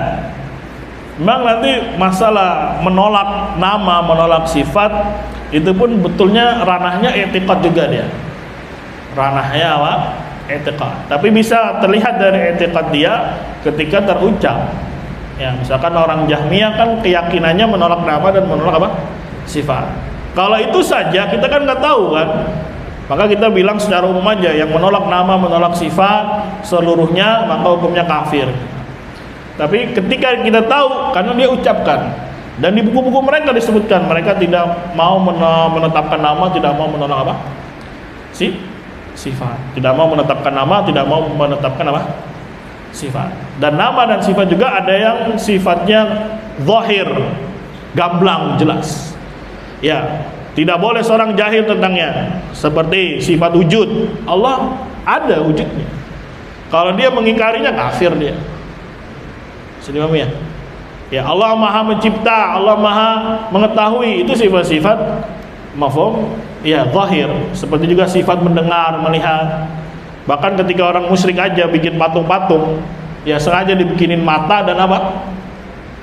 Speaker 1: Memang nanti masalah menolak nama, menolak sifat itu pun betulnya ranahnya i'tiqad juga dia. Ranahnya apa? I'tiqad. Tapi bisa terlihat dari i'tiqad dia ketika terucap. Ya, misalkan orang Jahmiyah kan keyakinannya menolak nama dan menolak apa? Sifat. Kalau itu saja kita kan nggak tahu kan. Maka kita bilang secara umum aja, yang menolak nama, menolak sifat seluruhnya maka hukumnya kafir. Tapi ketika kita tahu, karena dia ucapkan, dan di buku-buku mereka disebutkan mereka tidak mau menetapkan nama, tidak mau menolak apa? Sifat. Tidak mau menetapkan nama, tidak mau menetapkan apa? Sifat. Dan nama dan sifat juga ada yang sifatnya zahir, gamblang, jelas. Ya, tidak boleh seorang jahil tentangnya. Seperti sifat wujud, Allah ada wujudnya. Kalau dia mengingkarinya, kafir dia. Sedih ya? Ya, Allah maha mencipta, Allah maha mengetahui, itu sifat-sifat mafhum, ya zahir. Seperti juga sifat mendengar, melihat. Bahkan ketika orang musyrik aja bikin patung-patung, ya sengaja dibikinin mata dan apa?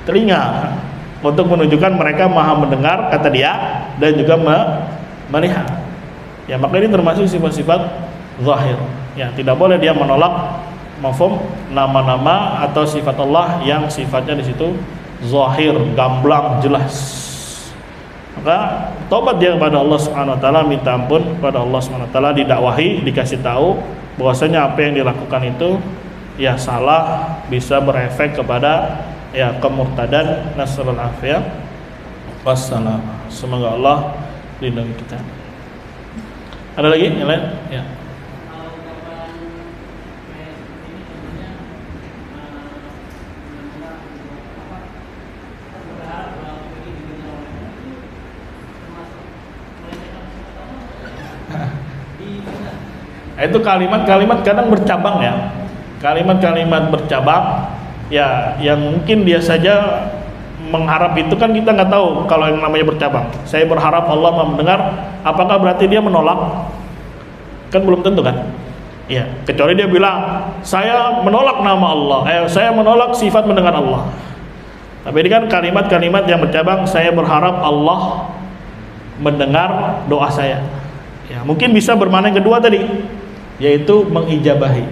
Speaker 1: Telinga, untuk menunjukkan mereka maha mendengar, kata dia, dan juga melihat. Ya, maka ini termasuk sifat-sifat zahir. Ya, tidak boleh dia menolak mafhum nama-nama atau sifat Allah yang sifatnya di situ zahir, gamblang, jelas. Maka tobat dia kepada Allah Subhanahu wa taala, minta ampun kepada Allah Subhanahu wa taala, didakwahi, dikasih tahu bahwasanya apa yang dilakukan itu ya salah, bisa berefek kepada ya kemurtadan. Nasallallahu alaihi wasallam. Semoga Allah lindungi kita. Ada lagi yang lain? Ya. Itu kalimat-kalimat kadang bercabang ya. Kalimat-kalimat bercabang ya, yang mungkin dia saja mengharap itu kan kita nggak tahu kalau yang namanya bercabang. Saya berharap Allah mendengar, apakah berarti dia menolak? Kan belum tentu kan? Ya, kecuali dia bilang saya menolak nama Allah, saya menolak sifat mendengar Allah. Tapi ini kan kalimat-kalimat yang bercabang. Saya berharap Allah mendengar doa saya. Ya, mungkin bisa bermakna yang kedua tadi, yaitu mengijabahi.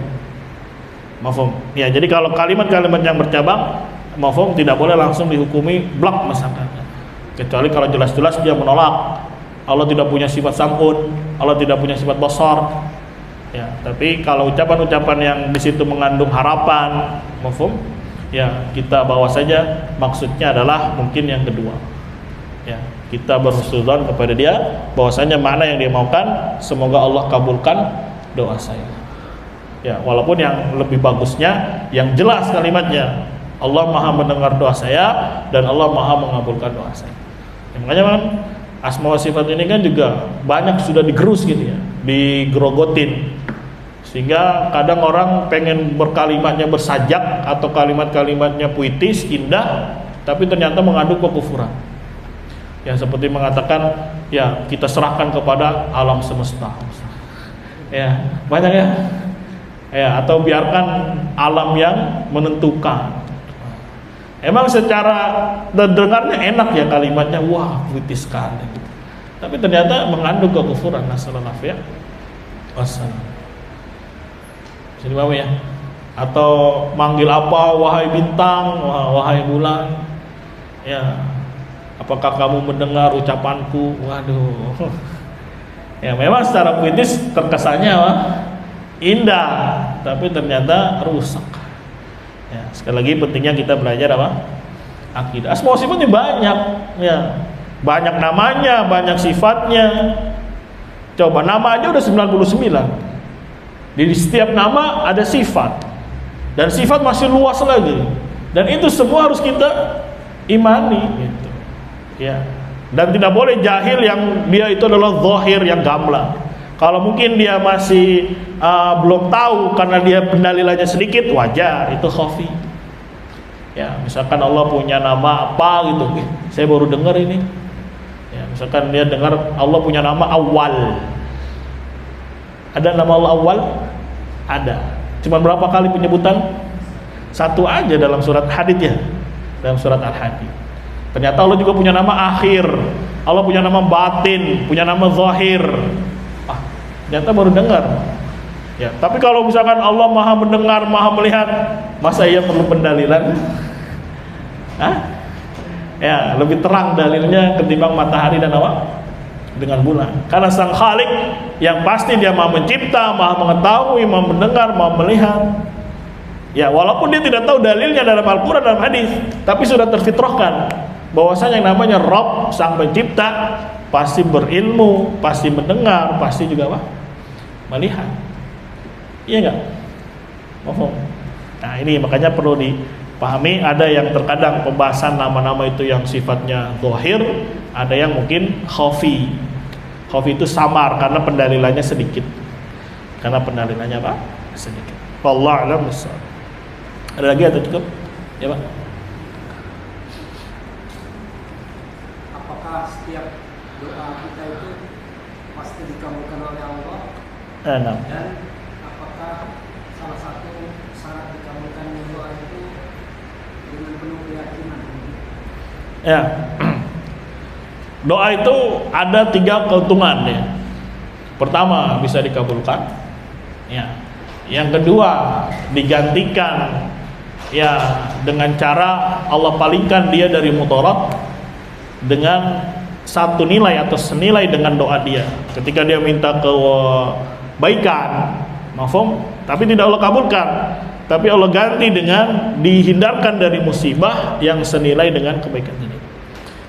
Speaker 1: Mafhum. Ya, jadi kalau kalimat-kalimat yang bercabang, mafhum, tidak boleh langsung dihukumi blak misalkan. Kecuali kalau jelas-jelas dia menolak. Allah tidak punya sifat sam'un, Allah tidak punya sifat basar. Ya, tapi kalau ucapan-ucapan yang di situ mengandung harapan, mafhum, ya kita bawa saja maksudnya adalah mungkin yang kedua. Ya, kita berhusnudzon kepada dia bahwasanya mana yang dia maukan, semoga Allah kabulkan doa saya. Ya, walaupun yang lebih bagusnya yang jelas kalimatnya, Allah maha mendengar doa saya dan Allah maha mengabulkan doa saya. Ya, makanya kan asma wa sifat ini kan juga banyak sudah digerus gitu ya, digerogotin, sehingga kadang orang pengen berkalimatnya bersajak atau kalimat-kalimatnya puitis, indah, tapi ternyata mengandung kekufuran. Ya, seperti mengatakan ya kita serahkan kepada alam semesta. Ya, banyak ya. Ya, atau biarkan alam yang menentukan. Emang secara terdengarnya enak ya kalimatnya, wah puitis sekali. Tapi ternyata mengandung kekufuran. Nasallallahu alaihi wasallam. Jadi mau ya? Atau manggil apa, wahai bintang, wahai bulan. Ya, apakah kamu mendengar ucapanku? Waduh. Ya, memang secara puitis terkesannya indah, tapi ternyata rusak. Ya, sekali lagi pentingnya kita belajar apa? akidah. Asma wa sifatnya banyak, ya. Banyak namanya, banyak sifatnya. Coba nama aja udah 99. Di setiap nama ada sifat. Dan sifat masih luas lagi. Dan itu semua harus kita imani gitu. Ya. Dan tidak boleh jahil yang dia itu adalah zahir yang gamblang. Kalau mungkin dia masih belum tahu karena dia pendalilannya sedikit, wajar, itu khafi. Ya, misalkan Allah punya nama apa gitu. Saya baru dengar ini. Ya, misalkan dia dengar Allah punya nama Awal. Ada nama Allah Awal? Ada. Cuma berapa kali penyebutan? Satu aja dalam surat Hadid ya. Dalam surat Al-Hadid. Ternyata Allah juga punya nama Akhir. Allah punya nama Batin, punya nama Zahir. Ternyata baru dengar. Ya, tapi kalau misalkan Allah Maha mendengar, Maha melihat, masa ia perlu pendalilan? Hah? Ya, lebih terang dalilnya ketimbang matahari dan apa? Dengan bulan. Karena Sang Khalik yang pasti dia Maha mencipta, Maha mengetahui, Maha mendengar, Maha melihat. Ya, walaupun dia tidak tahu dalilnya dalam Al-Qur'an dalam hadis, tapi sudah terfitrahkan bahwasanya yang namanya Rabb, Sang Pencipta, pasti berilmu, pasti mendengar, pasti juga apa? Melihat. Iya enggak? Mohon. Nah, ini makanya perlu dipahami, ada yang terkadang pembahasan nama-nama itu yang sifatnya zahir, ada yang mungkin khafi. Khafi itu samar karena pendalilannya sedikit. Karena pendalilannya apa? Sedikit. Wallahu a'lam bishawab. Ada lagi atau cukup? Ya, Pak.
Speaker 2: Apakah setiap doa kita itu pasti dikabulkan oleh Allah?
Speaker 1: Nah.
Speaker 2: Dan apakah salah satu syarat dikabulkannya doa itu dengan penuh keyakinan?
Speaker 1: Ya. Doa itu ada 3 keuntungan ya. Pertama, bisa dikabulkan. Ya. Yang kedua, digantikan ya dengan cara Allah palingkan dia dari mudarat dengan satu nilai atau senilai dengan doa dia. Ketika dia minta kebaikan, mafhum, tapi tidak Allah kabulkan, tapi Allah ganti dengan dihindarkan dari musibah yang senilai dengan kebaikan ini.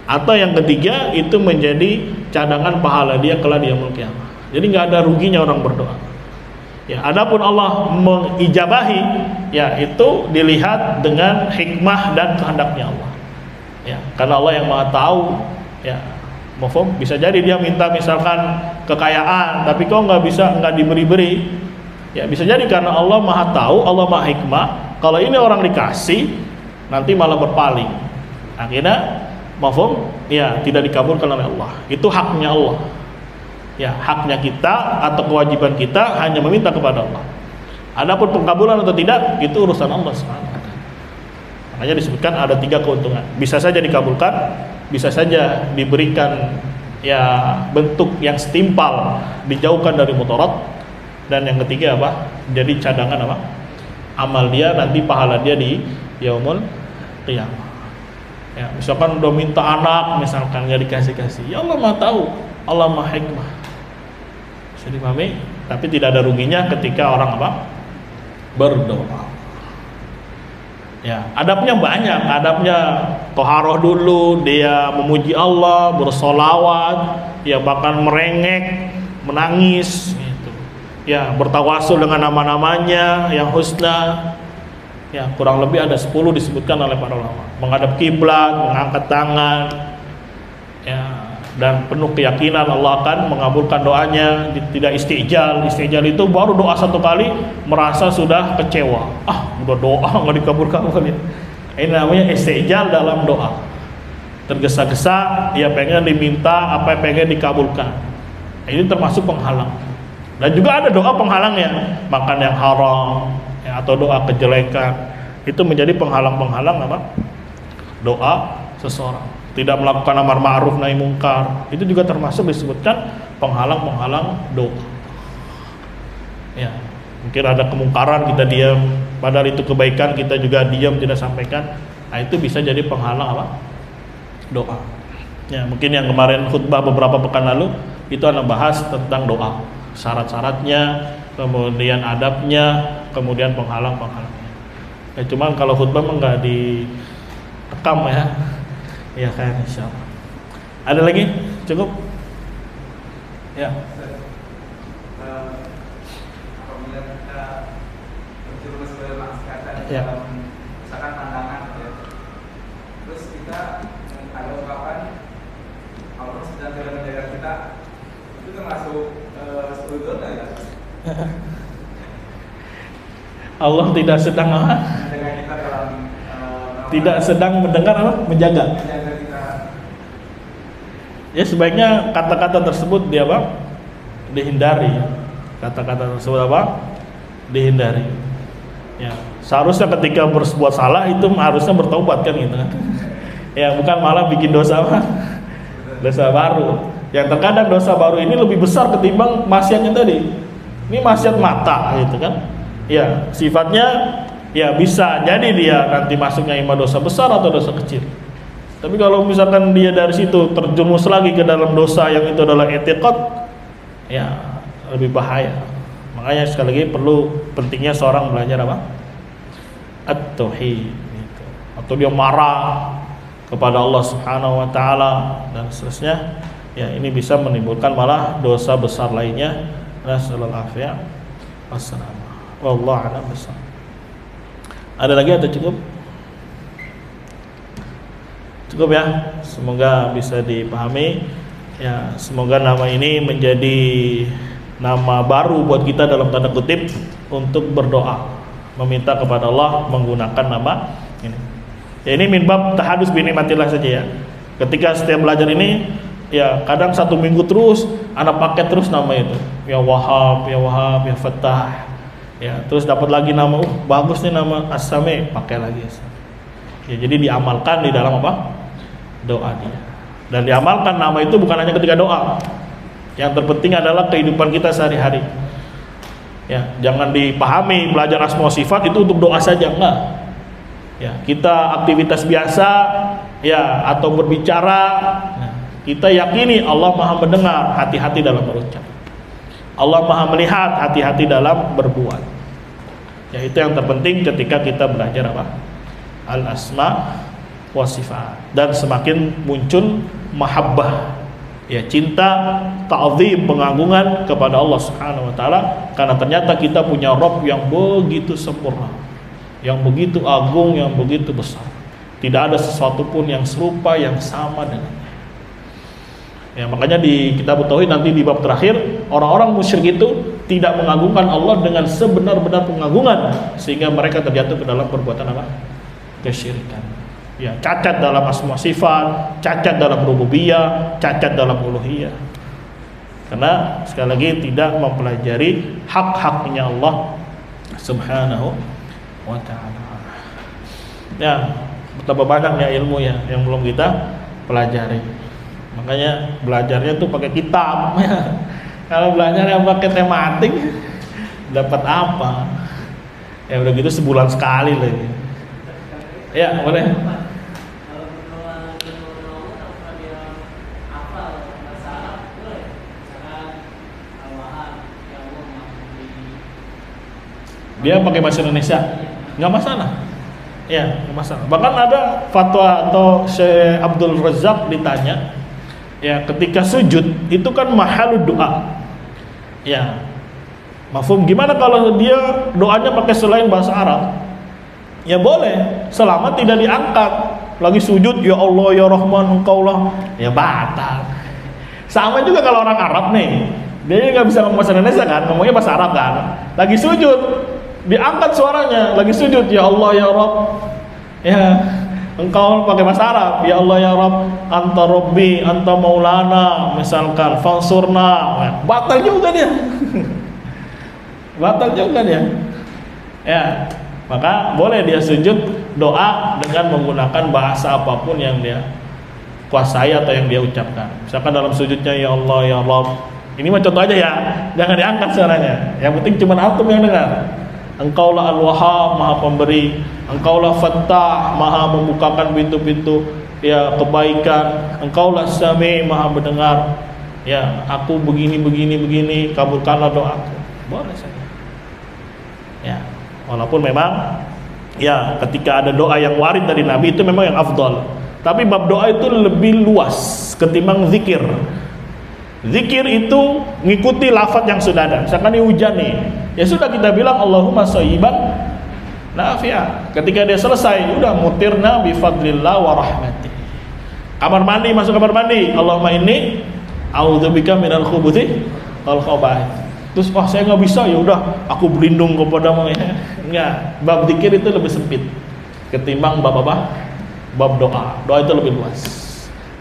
Speaker 1: Atau yang ketiga, itu menjadi cadangan pahala dia kelak di yaumul qiyamah. Jadi nggak ada ruginya orang berdoa. Ya, adapun Allah mengijabahi, ya itu dilihat dengan hikmah dan kehendaknya Allah. Ya, karena Allah yang Maha tahu, ya. Mafhum, bisa jadi dia minta misalkan kekayaan, tapi kok nggak diberi-beri. Ya, bisa jadi karena Allah Maha tahu, Allah Maha hikmah. Kalau ini orang dikasih, nanti malah berpaling. Akhirnya, mafhum, ya tidak dikabulkan oleh Allah. Itu haknya Allah. Ya, haknya kita atau kewajiban kita hanya meminta kepada Allah. Adapun pengkabulan atau tidak, itu urusan Allah SWT. Makanya disebutkan ada 3 keuntungan. Bisa saja dikabulkan, bisa saja diberikan ya bentuk yang setimpal, dijauhkan dari mudarat, dan yang ketiga apa? Jadi cadangan apa? Amal dia nanti, pahala dia di yaumul qiyamah. Ya, misalkan udah minta anak, misalkan nggak dikasih-kasih, ya Allah Maha tahu, Allah Maha hikmah. Bisa dipahami? Tapi tidak ada ruginya ketika orang apa? Berdoa. Ya, adabnya banyak. Adabnya toharoh dulu, dia memuji Allah, bersolawat, ya bahkan merengek, menangis, gitu. Ya, bertawasul dengan nama-namanya yang husna. Ya, kurang lebih ada 10 disebutkan oleh para ulama. Menghadap kiblat, mengangkat tangan, ya, dan penuh keyakinan Allah akan mengabulkan doanya, tidak istijal. Istijal itu baru doa 1 kali merasa sudah kecewa. Udah doa nggak dikabul-kabul. Ini namanya istijal dalam doa. Tergesa-gesa, dia pengen diminta apa yang pengen dikabulkan. Ini termasuk penghalang. Dan juga ada doa penghalangnya, makan yang haram, ya, atau doa kejelekan. Itu menjadi penghalang-penghalang apa? Doa seseorang. Tidak melakukan amar ma'ruf nahi mungkar, itu juga termasuk disebutkan penghalang-penghalang doa. Ya, mungkin ada kemungkaran kita diam, padahal itu kebaikan kita juga diam tidak sampaikan. Nah, itu bisa jadi penghalang apa? Doa. Ya, mungkin yang kemarin khutbah beberapa pekan lalu itu ada bahas tentang doa, syarat-syaratnya, kemudian adabnya, kemudian penghalang-penghalangnya. Ya, cuman kalau khutbah enggak di ahkam ya. Ya kan, insyaallah. Ada lagi? Cukup? Ya.
Speaker 3: Apabila kita berjerumus pada maksiatan
Speaker 1: Ya.
Speaker 3: misalkan pandangan ya. Terus kita ada ungkapan Allah sedang tidak menjaga kita, itu termasuk seudon ya?
Speaker 1: Allah tidak sedang apa?
Speaker 3: Menjaga kita dalam
Speaker 1: Tidak sedang mendengar apa? Menjaga.
Speaker 3: menjaga kita.
Speaker 1: Ya sebaiknya kata-kata tersebut dia apa? Dihindari. Kata-kata tersebut apa? Dihindari. Ya, seharusnya ketika berbuat salah itu harusnya bertobat kan gitu kan. Ya, bukan malah bikin dosa apa? Dosa baru. Yang terkadang dosa baru ini lebih besar ketimbang maksiatnya tadi. Ini maksiat mata gitu kan. Ya, sifatnya ya bisa jadi dia nanti masuknya imma dosa besar atau dosa kecil. Tapi kalau misalkan dia dari situ terjerumus lagi ke dalam dosa yang itu adalah i'tiqad, ya lebih bahaya. Makanya sekali lagi perlu pentingnya seorang belajar apa? At-tauhid gitu. Atau dia marah kepada Allah Subhanahu wa taala dan seterusnya. Ya, ini bisa menimbulkan malah dosa besar lainnya. Nasallallahu alaihi wasallam. Wallahu a'lam bishawab. Ada lagi atau cukup? Cukup ya. Semoga bisa dipahami. Ya, semoga nama ini menjadi nama baru buat kita dalam tanda kutip untuk berdoa, meminta kepada Allah menggunakan nama ini. Ya, ini min bab tahadus bi nikmatillah saja ya. Ketika setiap belajar ini ya kadang 1 minggu terus anak pakai terus nama itu. Ya Wahab, ya Wahab, ya Fattah. Ya, terus dapat lagi nama bagus nih nama As-Sami, pakai lagi. Ya, jadi diamalkan di dalam apa? Doa dia. Dan diamalkan nama itu bukan hanya ketika doa. Yang terpenting adalah kehidupan kita sehari-hari. Ya, jangan dipahami belajar asma sifat itu untuk doa saja, enggak. Ya, kita aktivitas biasa ya atau berbicara, nah, kita yakini Allah Maha mendengar, hati-hati dalam berucap. Allah Maha melihat, hati-hati dalam berbuat. Ya, itu yang terpenting ketika kita belajar apa? Al-asma wa sifat. Dan semakin muncul mahabbah, ya cinta, ta'zim, pengagungan kepada Allah Subhanahu wa taala, karena ternyata kita punya Rabb yang begitu sempurna, yang begitu agung, yang begitu besar. Tidak ada sesuatu pun yang serupa, yang sama dengannya. Ya, makanya di kitab tauhid nanti di bab terakhir, orang-orang musyrik itu tidak mengagungkan Allah dengan sebenar-benar pengagungan, sehingga mereka terjatuh ke dalam perbuatan apa? Kesyirikan. Ya, cacat dalam asma sifat, cacat dalam rububiyah, cacat dalam uluhiyah. Karena sekali lagi tidak mempelajari hak-haknya Allah Subhanahu wa taala. Ya, betapa banyaknya ilmu ya yang belum kita pelajari. Makanya belajarnya tuh pakai kitab. Kalau belajar yang pakai tematik dapat apa? Ya udah gitu sebulan sekali lagi. Ya, boleh. Dia pakai bahasa Indonesia, nggak masalah. Ya, nggak masalah. Bahkan ada fatwa atau Syekh Abdul Razak ditanya, ya ketika sujud itu kan mahalud doa. Ya, mafhum. Gimana kalau dia doanya pakai selain bahasa Arab? Ya boleh, selama tidak diangkat. Lagi sujud, ya Allah, ya Rahman, Engkaulah, ya batal. Sama juga kalau orang Arab nih, dia nggak bisa ngomong bahasa Indonesia kan, ngomongnya bahasa Arab kan. Lagi sujud, diangkat suaranya, lagi sujud, ya Allah, ya Rabb, ya Engkau pakai bahasa Arab, ya Allah, ya Rabb, anta Rabbi, anta Maulana, misalkan, fansurna, batal juga dia. Batal juga dia. Ya, maka boleh dia sujud doa dengan menggunakan bahasa apapun yang dia kuasai atau yang dia ucapkan. Misalkan dalam sujudnya, ya Allah, ya Rabb, ini mah contoh aja ya, jangan diangkat suaranya. Yang penting cuma antum yang dengar. Engkaulah Al-Wahhab, Maha Pemberi. Engkaulah Fattah, Maha membukakan pintu-pintu ya kebaikan. Engkaulah Sami, Maha mendengar. Ya, aku begini, kabulkanlah doaku. Boleh saja. Ya, walaupun memang Ya, ketika ada doa yang warid dari Nabi itu memang yang afdal. Tapi bab doa itu lebih luas ketimbang zikir. Zikir itu ngikuti lafaz yang sudah ada. Misalkan ini hujan nih, ya sudah kita bilang Allahumma shayyiban nafi'a. Ketika dia selesai, udah mutirna bi fadlillah wa rahmatih. Kamar mandi, masuk kamar mandi, Allahumma inni a'udzubika minal khubuthi wal khaba'ith. Terus saya nggak bisa, ya udah aku berlindung kepadamu ya. Enggak, bab zikir itu lebih sempit ketimbang bab apa? Bab doa. Doa itu lebih luas.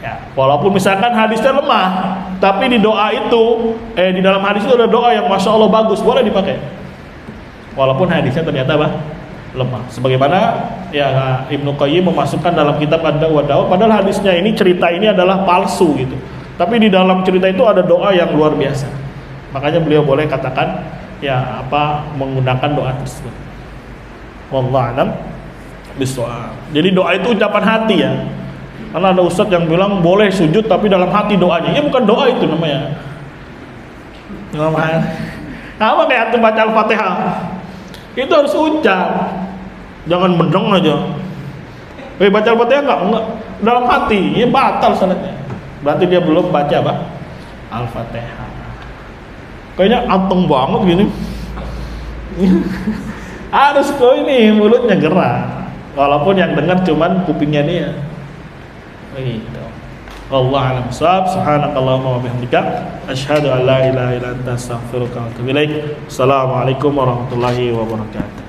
Speaker 1: Ya, walaupun misalkan hadisnya lemah, tapi di doa itu, di dalam hadis itu ada doa yang masya Allah bagus, boleh dipakai. Walaupun hadisnya ternyata apa? Lemah. Sebagaimana ya Ibnu Qayyim memasukkan dalam kitab Ad-Dawa wa Dawa, padahal hadisnya ini, cerita ini adalah palsu gitu. Tapi di dalam cerita itu ada doa yang luar biasa. Makanya beliau boleh katakan ya menggunakan doa tersebut. Wallahu a'lam bishawab. Jadi doa itu ucapan hati ya. Karena ada ustadz yang bilang boleh sujud tapi dalam hati doanya. Ya bukan doa itu namanya. Apa kayak antum baca Al-Fatihah? Itu harus ucap. Jangan bendong aja. Baca Al-Fatihah enggak dalam hati, ya batal salatnya. Berarti dia belum baca apa? Al-Fatihah. Kayaknya anteng banget gini. Harus kok ini mulutnya gerak. Walaupun yang dengar cuman kupingnya dia. Begitu. Wallahu a'lam bishawab. Subhanakallahumma wa bihamdika asyhadu an la ilaha illa anta astaghfiruka wa atubu ilaik. Assalamualaikum warahmatullahi wabarakatuh.